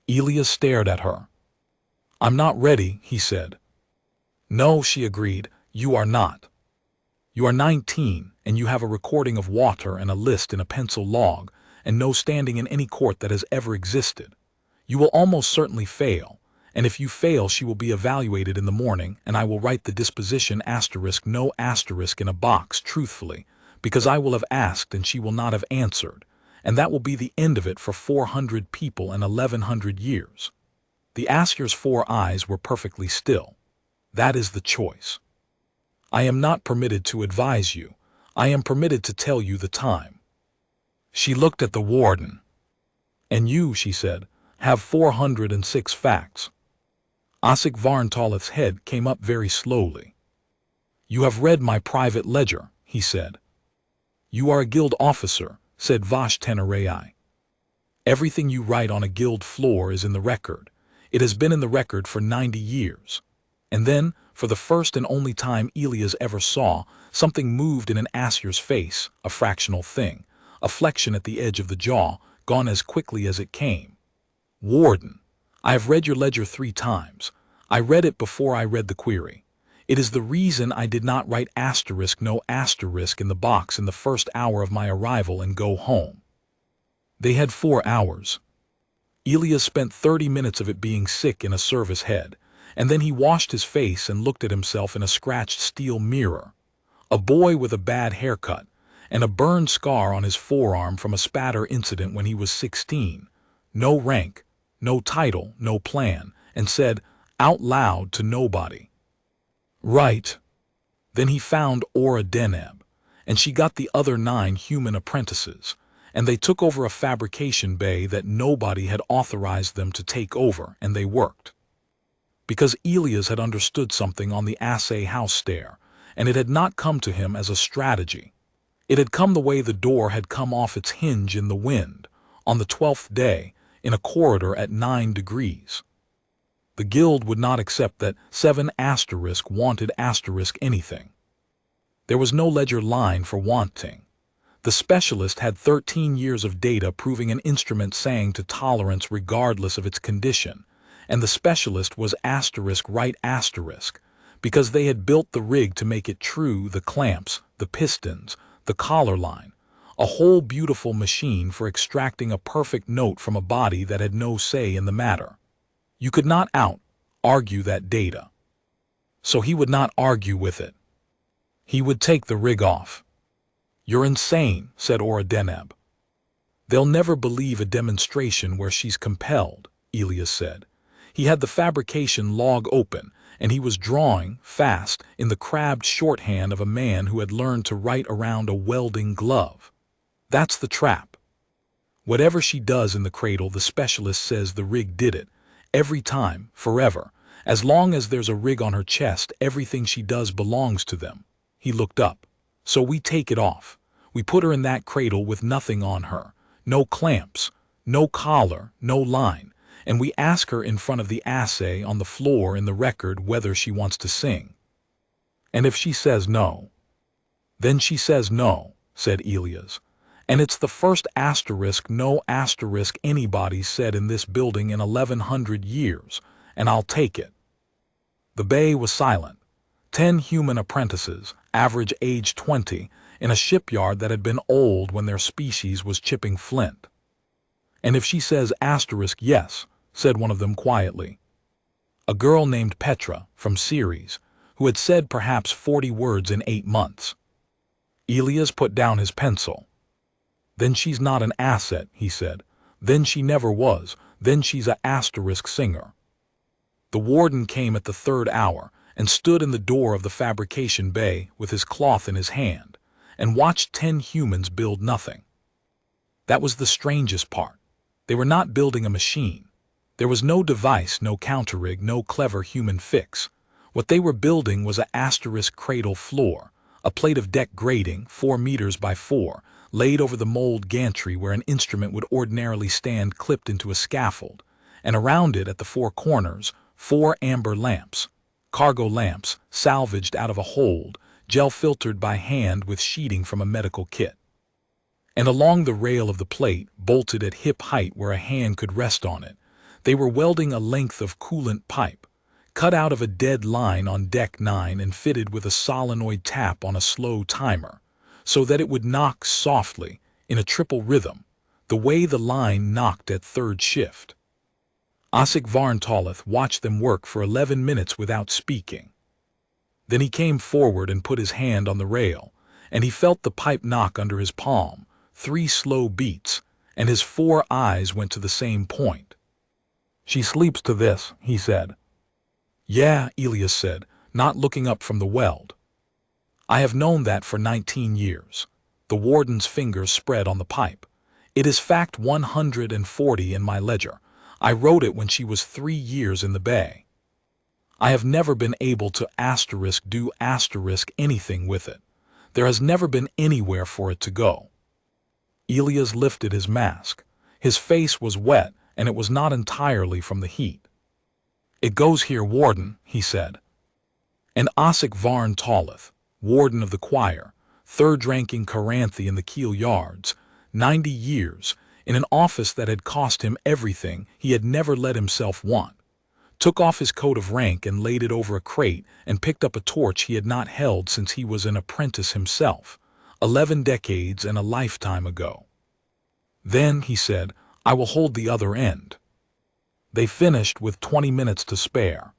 Elias stared at her. I'm not ready, he said. No, she agreed, you are not. You are 19, and you have a recording of water and a list in a pencil log, and no standing in any court that has ever existed. You will almost certainly fail. And if you fail, she will be evaluated in the morning, and I will write the disposition asterisk no asterisk in a box truthfully, because I will have asked and she will not have answered, and that will be the end of it for 400 people and 1100 years. The Assayer's 4 eyes were perfectly still. That is the choice. I am not permitted to advise you. I am permitted to tell you the time. She looked at the warden. And you, she said, have 406 facts. Assayer Varntolith's head came up very slowly. You have read my private ledger, he said. You are a guild officer, said Vash Tenerai. Everything you write on a guild floor is in the record. It has been in the record for 90 years. And then, for the first and only time Elias ever saw, something moved in an Assayer's face, a fractional thing, a flexion at the edge of the jaw, gone as quickly as it came. Warden, I have read your ledger 3 times. I read it before I read the query. It is the reason I did not write no asterisk in the box in the first hour of my arrival and go home. They had 4 hours. Elias spent 30 minutes of it being sick in a service head, and then he washed his face and looked at himself in a scratched steel mirror. A boy with a bad haircut, and a burned scar on his forearm from a spatter incident when he was 16. No rank, no title, no plan, and said, out loud to nobody. Right. Then he found Ora Deneb, and she got the other 9 human apprentices, and they took over a fabrication bay that nobody had authorized them to take over, and they worked. Because Elias had understood something on the assay house stair, and it had not come to him as a strategy. It had come the way the door had come off its hinge in the wind, on the 12th day, in a corridor at 9 degrees. The guild would not accept that 7 asterisk wanted asterisk anything. There was no ledger line for wanting. The specialist had 13 years of data proving an instrument saying to tolerance regardless of its condition, and the specialist was asterisk right asterisk, because they had built the rig to make it true, the clamps, the pistons, the collar line, a whole beautiful machine for extracting a perfect note from a body that had no say in the matter. You could not argue that data. So he would not argue with it. He would take the rig off. You're insane, said Ora Deneb. They'll never believe a demonstration where she's compelled, Elias said. He had the fabrication log open, and he was drawing, fast, in the crabbed shorthand of a man who had learned to write around a welding glove. That's the trap. Whatever she does in the cradle, the specialist says the rig did it. Every time, forever. As long as there's a rig on her chest, everything she does belongs to them. He looked up. So we take it off. We put her in that cradle with nothing on her. No clamps, no collar, no line. And we ask her in front of the assay on the floor in the record whether she wants to sing. And if she says no, then she says no, said Elias. And it's the first asterisk no asterisk anybody said in this building in 1100 years, and I'll take it. The bay was silent. 10 human apprentices, average age 20, in a shipyard that had been old when their species was chipping flint. And if she says asterisk yes, said one of them quietly. A girl named Petra, from Ceres, who had said perhaps 40 words in 8 months. Elias put down his pencil. Then she's not an asset, he said. Then she never was. Then she's a asterisk singer. The warden came at the 3rd hour, and stood in the door of the fabrication bay with his cloth in his hand, and watched 10 humans build nothing. That was the strangest part. They were not building a machine. There was no device, no counterrig, no clever human fix. What they were building was a asterisk cradle floor, a plate of deck grating 4 meters by 4, laid over the mold gantry where an instrument would ordinarily stand clipped into a scaffold, and around it at the 4 corners, 4 amber lamps. Cargo lamps, salvaged out of a hold, gel-filtered by hand with sheeting from a medical kit. And along the rail of the plate, bolted at hip height where a hand could rest on it, they were welding a length of coolant pipe, cut out of a dead line on deck 9 and fitted with a solenoid tap on a slow timer, so that it would knock softly, in a triple rhythm, the way the line knocked at 3rd shift. Assayer Varntolith watched them work for 11 minutes without speaking. Then he came forward and put his hand on the rail, and he felt the pipe knock under his palm, 3 slow beats, and his 4 eyes went to the same point. She sleeps to this, he said. Yeah, Elias said, not looking up from the weld. I have known that for 19 years. The warden's fingers spread on the pipe. It is fact 140 in my ledger. I wrote it when she was 3 years in the bay. I have never been able to do anything with it. There has never been anywhere for it to go. Elias lifted his mask. His face was wet, and it was not entirely from the heat. It goes here, Warden, he said. And Assayer Varn Talleth, Warden of the Choir, third-ranking Karranthi in the Keel Yards, 90 years, in an office that had cost him everything he had never let himself want, took off his coat of rank and laid it over a crate and picked up a torch he had not held since he was an apprentice himself, 11 decades and a lifetime ago. Then, he said, I will hold the other end. They finished with 20 minutes to spare.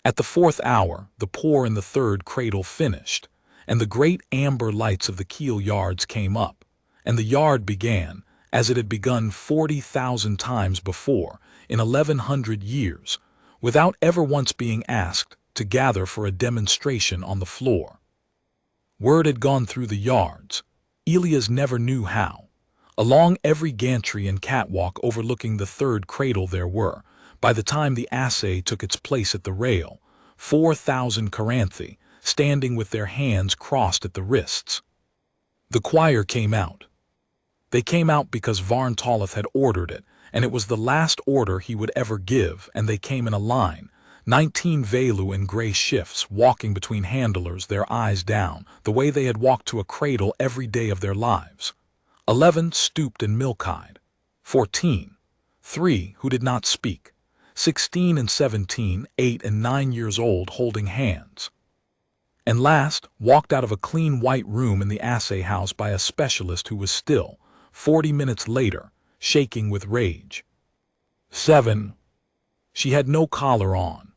At the 4th hour, the pour in the third cradle finished, and the great amber lights of the keel yards came up, and the yard began, as it had begun 40,000 times before, in 1100 years, without ever once being asked, to gather for a demonstration on the floor. Word had gone through the yards. Elias never knew how. Along every gantry and catwalk overlooking the third cradle there were, by the time the assay took its place at the rail, 4,000 Karranthi, standing with their hands crossed at the wrists. The choir came out. They came out because Varn Talleth had ordered it, and it was the last order he would ever give, and they came in a line, 19 Vaelu in gray shifts, walking between handlers, their eyes down, the way they had walked to a cradle every day of their lives. 11 stooped and milk-eyed. 14, 3 who did not speak. 16 and 17, 8 and 9 years old, holding hands. And last, walked out of a clean white room in the assay house by a specialist who was still, 40 minutes later, shaking with rage. 7. She had no collar on.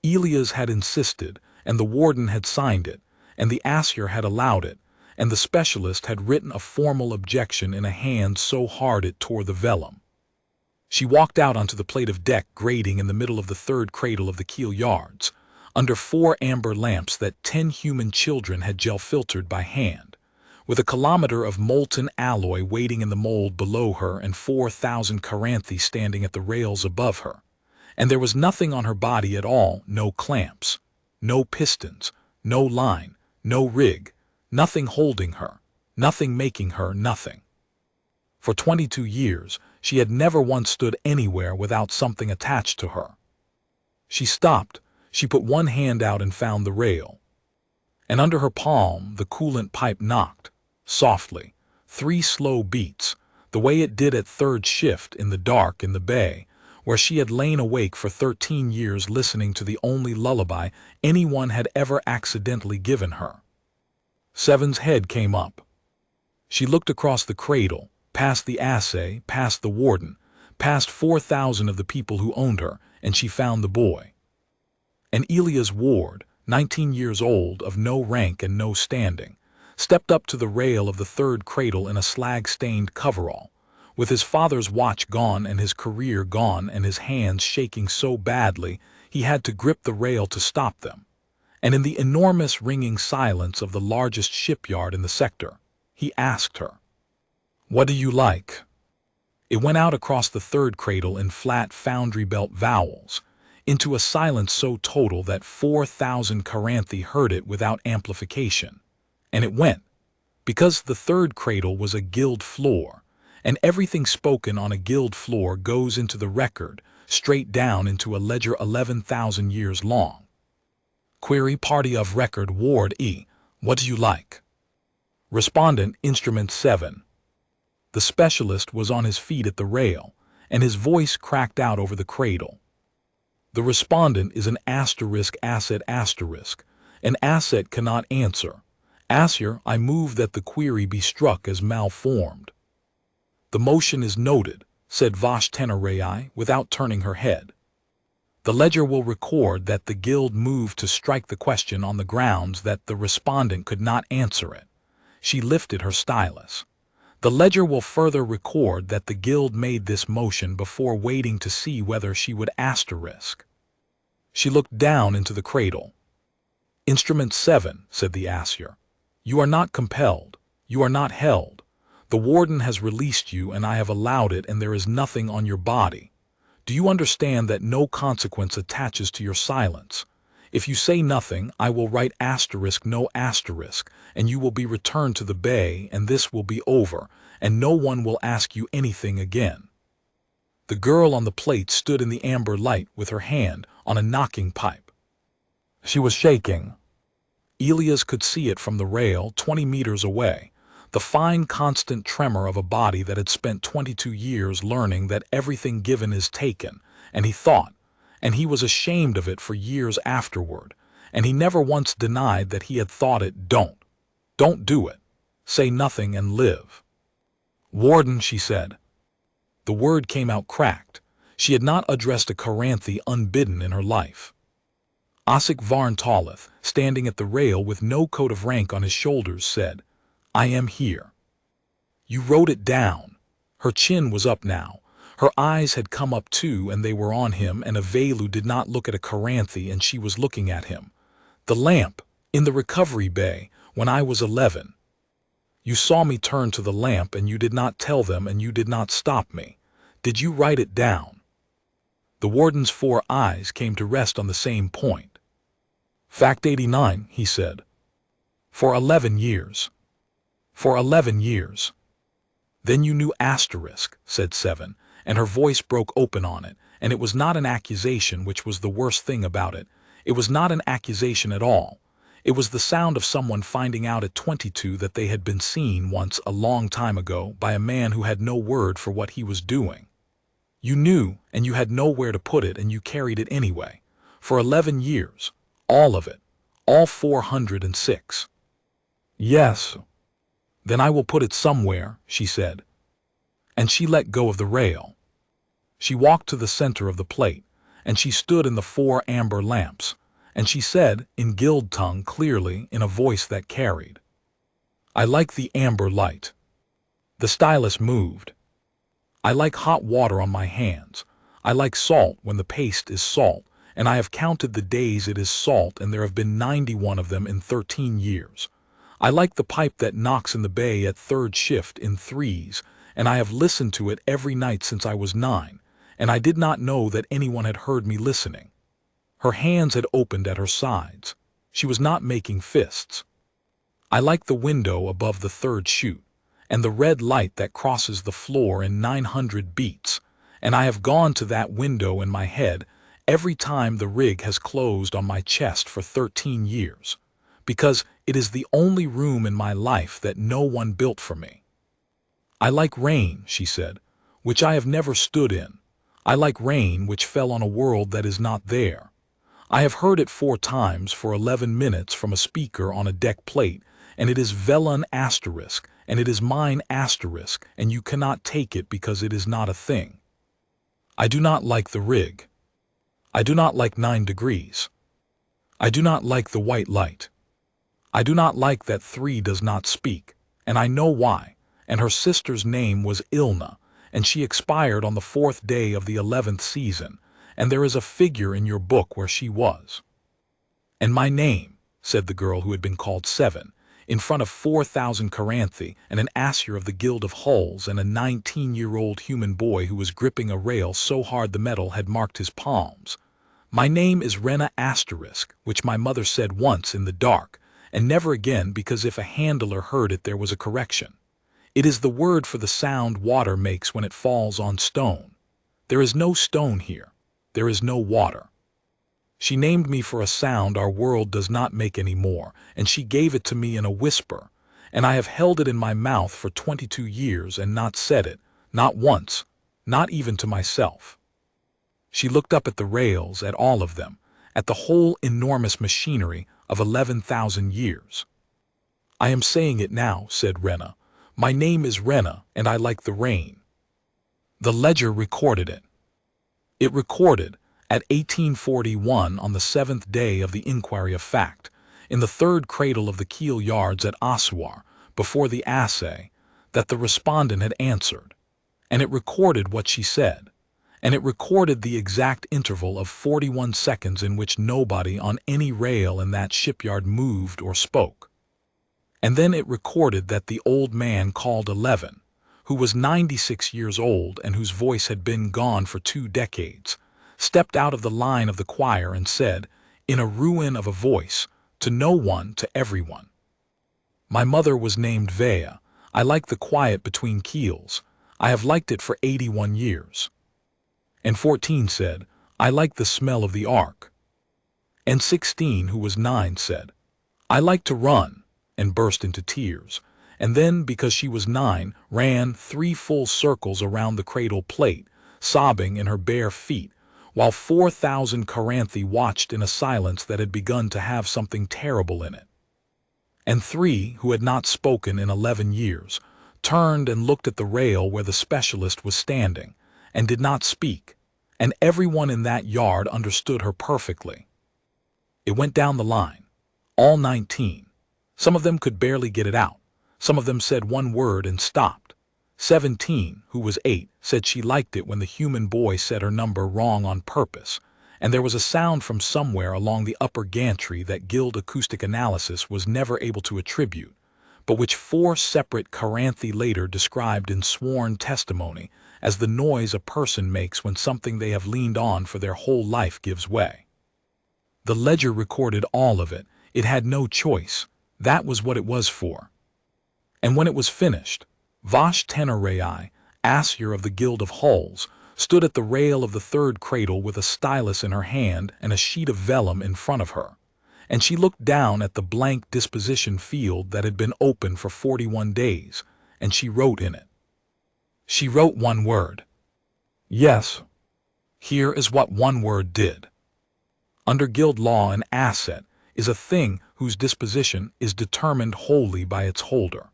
Elias had insisted, and the warden had signed it, and the Assayer had allowed it, and the specialist had written a formal objection in a hand so hard it tore the vellum. She walked out onto the plate of deck grating in the middle of the third cradle of the keel yards, under 4 amber lamps that 10 human children had gel-filtered by hand, with a kilometer of molten alloy waiting in the mold below her and 4,000 Karranthi standing at the rails above her. And there was nothing on her body at all, no clamps, no pistons, no line, no rig, nothing holding her, nothing making her nothing. For 22 years, she had never once stood anywhere without something attached to her. She stopped, she put one hand out and found the rail. And under her palm, the coolant pipe knocked, softly, 3 slow beats, the way it did at third shift in the dark in the bay, where she had lain awake for 13 years listening to the only lullaby anyone had ever accidentally given her. 7's head came up. She looked across the cradle, past the assay, past the warden, past 4,000 of the people who owned her, and she found the boy. And Elias Ward, 19 years old, of no rank and no standing, stepped up to the rail of the third cradle in a slag-stained coverall, with his father's watch gone and his career gone and his hands shaking so badly he had to grip the rail to stop them. And in the enormous ringing silence of the largest shipyard in the sector, he asked her, "What do you like?" It went out across the third cradle in flat foundry belt vowels, into a silence so total that 4,000 Karranthi heard it without amplification. And it went, because the third cradle was a guild floor, and everything spoken on a guild floor goes into the record, straight down into a ledger 11,000 years long. Query Party of Record Ward E. What do you like? Respondent Instrument 7. The specialist was on his feet at the rail, and his voice cracked out over the cradle. The respondent is an asset. An asset cannot answer. Assayer, I move that the query be struck as malformed. The motion is noted, said Vash Tenerai without turning her head. The ledger will record that the guild moved to strike the question on the grounds that the respondent could not answer it. She lifted her stylus. The ledger will further record that the guild made this motion before waiting to see whether she would asterisk. She looked down into the cradle. Instrument 7, said the Assayer. You are not compelled. You are not held. The Warden has released you and I have allowed it, and there is nothing on your body. Do you understand that no consequence attaches to your silence? If you say nothing, I will write *no*, and you will be returned to the bay, and this will be over, and no one will ask you anything again. The girl on the plate stood in the amber light with her hand on a knocking pipe. She was shaking. Elias could see it from the rail 20 meters away, the fine constant tremor of a body that had spent 22 years learning that everything given is taken, and he thought, and he was ashamed of it for years afterward, and he never once denied that he had thought it. Don't do it. Say nothing and live. Warden, she said. The word came out cracked. She had not addressed a Karranthi unbidden in her life. Assayer Varn Talleth, standing at the rail with no coat of rank on his shoulders, said, I am here. You wrote it down. Her chin was up now. Her eyes had come up too, and they were on him, and a Vaelu did not look at a Karranthi, and she was looking at him. The lamp, in the recovery bay, when I was 11. You saw me turn to the lamp, and you did not tell them, and you did not stop me. Did you write it down? The Warden's 4 eyes came to rest on the same point. Fact 89, he said. For 11 years. For 11 years. Then you knew *, said 7, and her voice broke open on it, and it was not an accusation, which was the worst thing about it. It was not an accusation at all. It was the sound of someone finding out at 22 that they had been seen once a long time ago by a man who had no word for what he was doing. You knew, and you had nowhere to put it, and you carried it anyway. For 11 years. All of it. All 406. Yes. Then I will put it somewhere, she said. And she let go of the rail. She walked to the center of the plate, and she stood in the 4 amber lamps, and she said, in guild tongue clearly, in a voice that carried, I like the amber light. The stylus moved. I like hot water on my hands. I like salt when the paste is salt, and I have counted the days it is salt, and there have been 91 of them in 13 years. I like the pipe that knocks in the bay at 3rd shift in 3s, and I have listened to it every night since I was 9, and I did not know that anyone had heard me listening. Her hands had opened at her sides. She was not making fists. I like the window above the 3rd chute, and the red light that crosses the floor in 900 beats, and I have gone to that window in my head every time the rig has closed on my chest for 13 years, because it is the only room in my life that no one built for me. I like rain, she said, which I have never stood in. I like rain which fell on a world that is not there. I have heard it 4 times for 11 minutes from a speaker on a deck plate, and it is velun *, and it is mine *, and you cannot take it because it is not a thing. I do not like the rig. I do not like 9 degrees. I do not like the white light. I do not like that 3 does not speak, and I know why, and her sister's name was Ilna, and she expired on the 4th day of the 11th season, and there is a figure in your book where she was. And my name, said the girl who had been called 7, in front of 4,000 Karranthi and an Assayer of the Guild of Hulls and a 19-year-old human boy who was gripping a rail so hard the metal had marked his palms. My name is Rena *, which my mother said once in the dark, and never again, because if a handler heard it there was a correction. It is the word for the sound water makes when it falls on stone. There is no stone here. There is no water. She named me for a sound our world does not make any more, and she gave it to me in a whisper, and I have held it in my mouth for 22 years and not said it, not once, not even to myself. She looked up at the rails, at all of them, at the whole enormous machinery of 11,000 years. I am saying it now, said Rena. My name is Rena, and I like the rain. The ledger recorded it. It recorded, at 1841 on the 7th day of the inquiry of fact, in the 3rd cradle of the keel yards at Assayer, before the assay, that the respondent had answered, and it recorded what she said, and it recorded the exact interval of 41 seconds in which nobody on any rail in that shipyard moved or spoke. And then it recorded that the old man called 11, who was 96 years old and whose voice had been gone for 2 decades, stepped out of the line of the choir and said, in a ruin of a voice, to no one, to everyone, "My mother was named Vaelu. I like the quiet between keels. I have liked it for 81 years. And 14 said, I like the smell of the ark. And 16, who was 9, said, I like to run, and burst into tears. And then, because she was 9, ran 3 full circles around the cradle plate, sobbing in her bare feet, while 4,000 Karranthi watched in a silence that had begun to have something terrible in it. And 3, who had not spoken in 11 years, turned and looked at the rail where the specialist was standing, and did not speak, and everyone in that yard understood her perfectly. It went down the line, all 19. Some of them could barely get it out. Some of them said one word and stopped. 17, who was 8, said she liked it when the human boy said her number wrong on purpose, and there was a sound from somewhere along the upper gantry that Guild acoustic analysis was never able to attribute, but which 4 separate Karranthi later described in sworn testimony as the noise a person makes when something they have leaned on for their whole life gives way. The ledger recorded all of it. It had no choice. That was what it was for. And when it was finished, Vash Tenerai, Assayer of the Guild of Hulls, stood at the rail of the 3rd cradle with a stylus in her hand and a sheet of vellum in front of her, and she looked down at the blank disposition field that had been open for 41 days, and she wrote in it. She wrote one word. Yes. Here is what one word did. Under guild law, an asset is a thing whose disposition is determined wholly by its holder.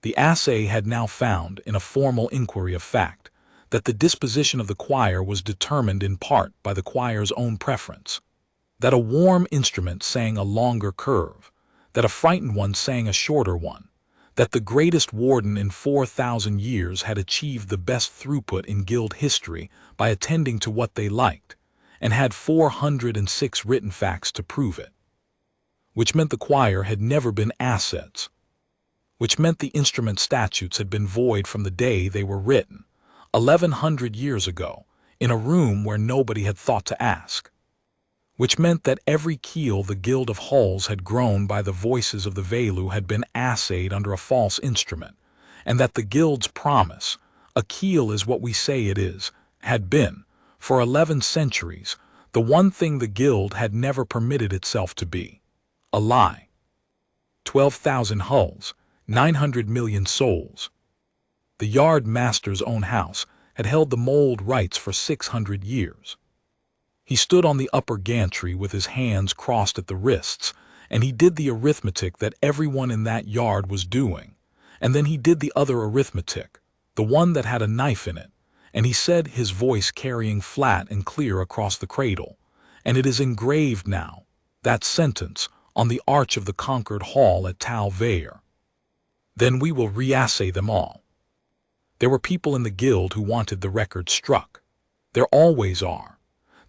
The assay had now found, in a formal inquiry of fact, that the disposition of the choir was determined in part by the choir's own preference, that a warm instrument sang a longer curve, that a frightened one sang a shorter one, that the greatest warden in 4,000 years had achieved the best throughput in guild history by attending to what they liked, and had 406 written facts to prove it, which meant the choir had never been assets, which meant the instrument statutes had been void from the day they were written, 1,100 years ago, in a room where nobody had thought to ask, which meant that every keel the Guild of Hulls had grown by the voices of the Vaelu had been assayed under a false instrument, and that the Guild's promise, a keel is what we say it is, had been, for 11 centuries, the one thing the Guild had never permitted itself to be, a lie. 12,000 hulls, 900 million souls. The yard master's own house had held the mold rights for 600 years. He stood on the upper gantry with his hands crossed at the wrists, and he did the arithmetic that everyone in that yard was doing, and then he did the other arithmetic, the one that had a knife in it, and he said, his voice carrying flat and clear across the cradle, and it is engraved now, that sentence, on the arch of the conquered hall at Vaelu. Then we will re-assay them all. There were people in the guild who wanted the record struck. There always are.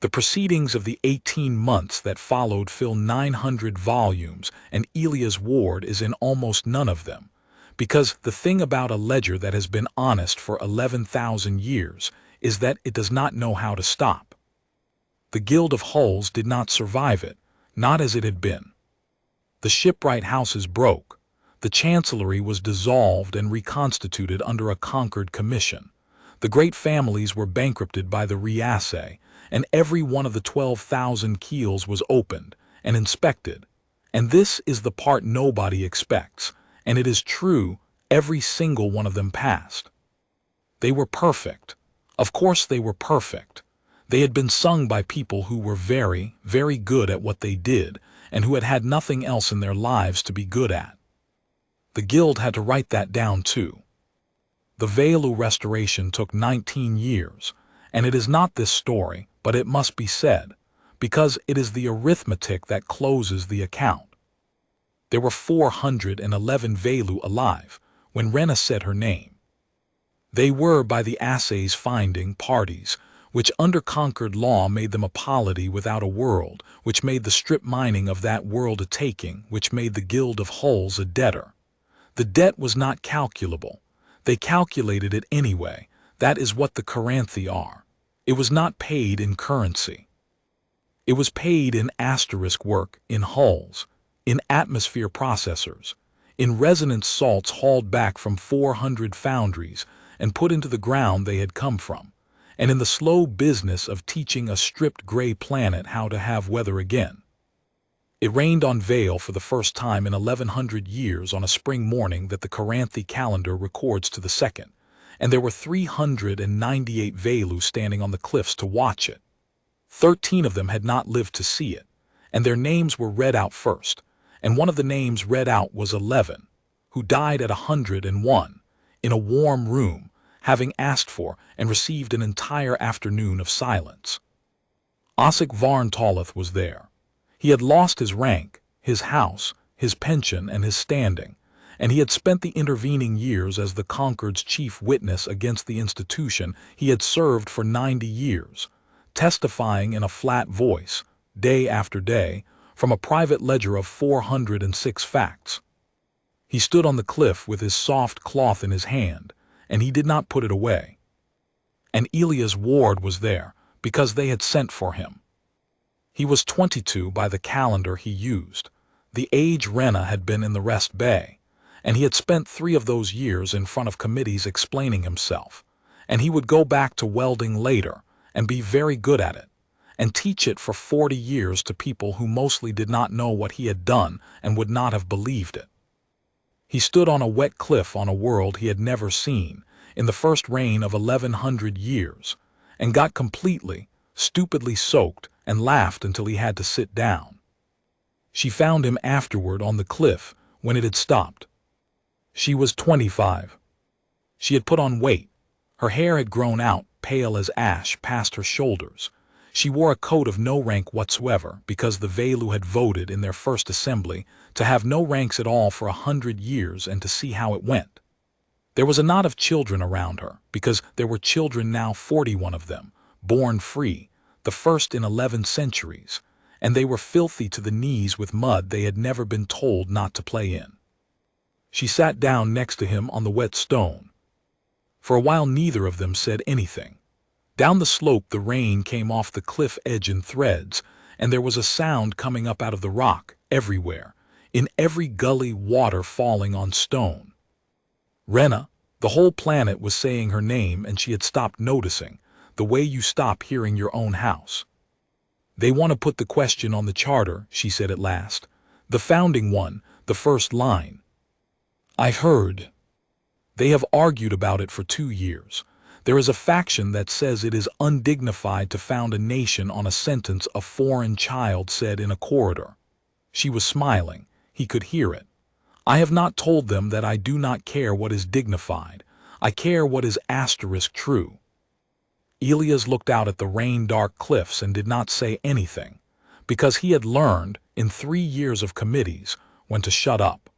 The proceedings of the 18 months that followed fill 900 volumes, and Elias Ward is in almost none of them, because the thing about a ledger that has been honest for 11,000 years is that it does not know how to stop. The Guild of Hulls did not survive it, not as it had been. The shipwright houses broke. The chancellery was dissolved and reconstituted under a conquered commission. The great families were bankrupted by the reassay, and every one of the 12,000 keels was opened and inspected. And this is the part nobody expects, and it is true, every single one of them passed. They were perfect. Of course they were perfect. They had been sung by people who were very, very good at what they did, and who had had nothing else in their lives to be good at. The guild had to write that down too. The Vaelu restoration took 19 years, and it is not this story, but it must be said, because it is the arithmetic that closes the account. There were 411 Vaelu alive when Rena said her name. They were, by the assay's finding, parties, which under conquered law made them a polity without a world, which made the strip mining of that world a taking, which made the Guild of Hulls a debtor. The debt was not calculable. They calculated it anyway. That is what the Karranthi are. It was not paid in currency. It was paid in asterisk work, in hulls, in atmosphere processors, in resonant salts hauled back from 400 foundries and put into the ground they had come from, and in the slow business of teaching a stripped gray planet how to have weather again. It rained on Vaelu for the first time in 1100 years on a spring morning that the Karranthi calendar records to the second, and there were 398 Vaelu standing on the cliffs to watch it. 13 of them had not lived to see it, and their names were read out first, and one of the names read out was 11, who died at 101, in a warm room, having asked for and received an entire afternoon of silence. Assayer was there. He had lost his rank, his house, his pension, and his standing, and he had spent the intervening years as the conquered's chief witness against the institution he had served for 90 years, testifying in a flat voice, day after day, from a private ledger of 406 facts. He stood on the cliff with his soft cloth in his hand, and he did not put it away. And Elias Ward was there, because they had sent for him. He was 22 by the calendar he used. The age Rena had been in the Rest Bay, and he had spent 3 of those years in front of committees explaining himself, and he would go back to welding later and be very good at it, and teach it for 40 years to people who mostly did not know what he had done and would not have believed it. He stood on a wet cliff on a world he had never seen, in the first rain of 1100 years, and got completely, stupidly soaked and laughed until he had to sit down. She found him afterward on the cliff when it had stopped. She was 25. She had put on weight. Her hair had grown out, pale as ash, past her shoulders. She wore a coat of no rank whatsoever because the Vaelu had voted in their first assembly to have no ranks at all for 100 years and to see how it went. There was a knot of children around her because there were children now 41 of them, born free, the first in 11 centuries, and they were filthy to the knees with mud they had never been told not to play in. She sat down next to him on the wet stone. For a while neither of them said anything. Down the slope the rain came off the cliff edge in threads, and there was a sound coming up out of the rock, everywhere, in every gully water falling on stone. Rena, the whole planet was saying her name and she had stopped noticing, the way you stop hearing your own house. They want to put the question on the charter, she said at last. The founding one, the first line. I heard. They have argued about it for 2 years. There is a faction that says it is undignified to found a nation on a sentence a foreign child said in a corridor. She was smiling. He could hear it. I have not told them that I do not care what is dignified. I care what is asterisk true. Elias looked out at the rain-dark cliffs and did not say anything, because he had learned, in 3 years of committees, when to shut up.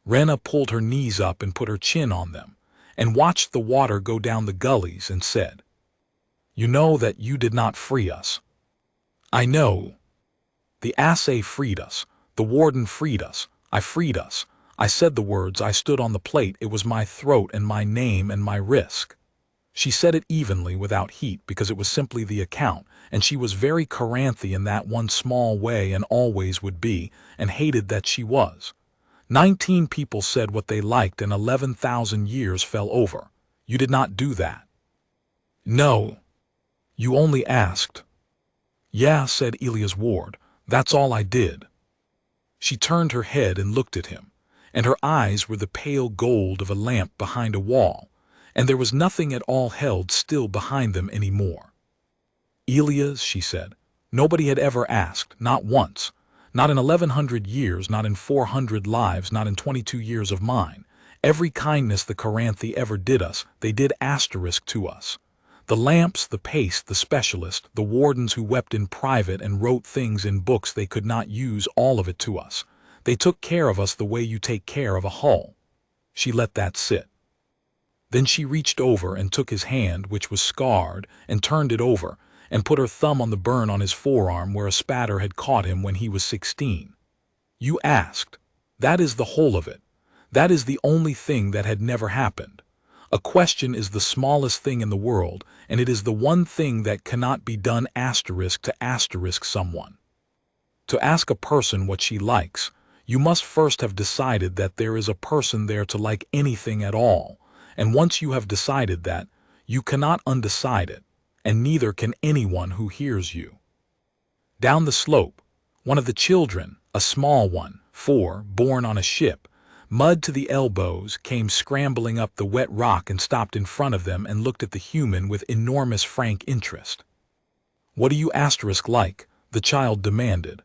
Rena pulled her knees up and put her chin on them, and watched the water go down the gullies and said, You know that you did not free us. I know. The Assayer freed us. The Warden freed us. I freed us. I said the words. I stood on the plate. It was my throat and my name and my risk. She said it evenly without heat because it was simply the account, and she was very Karranthi in that one small way and always would be, and hated that she was. 19 people said what they liked and 11,000 years fell over. You did not do that. No. You only asked. Yeah, said Elias Ward. That's all I did. She turned her head and looked at him, and her eyes were the pale gold of a lamp behind a wall, and there was nothing at all held still behind them any more. Elias, she said, nobody had ever asked, not once. Not in 1100 years, not in 400 lives, not in 22 years of mine. Every kindness the Karranthi ever did us, they did asterisk to us. The lamps, the paste, the specialist, the wardens who wept in private and wrote things in books they could not use, all of it to us. They took care of us the way you take care of a hull. She let that sit. Then she reached over and took his hand, which was scarred, and turned it over, and put her thumb on the burn on his forearm where a spatter had caught him when he was 16. You asked. That is the whole of it. That is the only thing that had never happened. A question is the smallest thing in the world, and it is the one thing that cannot be done to someone. To ask a person what she likes, you must first have decided that there is a person there to like anything at all, and once you have decided that, you cannot undecide it, and neither can anyone who hears you. Down the slope, one of the children, a small one, 4, born on a ship, mud to the elbows, came scrambling up the wet rock and stopped in front of them and looked at the human with enormous frank interest. "What do you like?" the child demanded.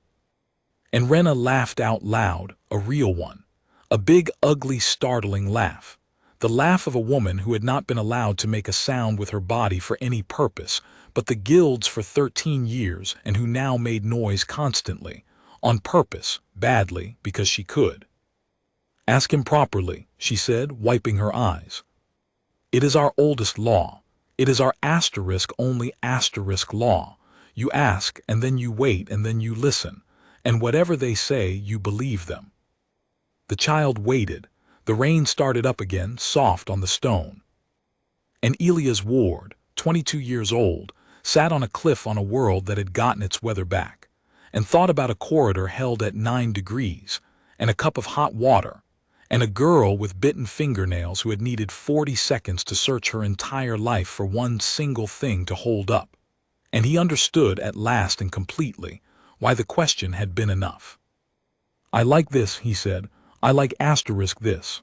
And Rena laughed out loud, a real one. A big, ugly, startling laugh. The laugh of a woman who had not been allowed to make a sound with her body for any purpose, but the guilds for 13 years, and who now made noise constantly, on purpose, badly, because she could. "Ask him properly," she said, wiping her eyes. "It is our oldest law. It is our only law. You ask, and then you wait, and then you listen, and whatever they say, you believe them." The child waited. The rain started up again, soft on the stone. And Elias Ward, 22 years old, sat on a cliff on a world that had gotten its weather back, and thought about a corridor held at 9 degrees, and a cup of hot water, and a girl with bitten fingernails who had needed 40 seconds to search her entire life for one single thing to hold up. And he understood at last and completely why the question had been enough. "I like this," he said. "I like this."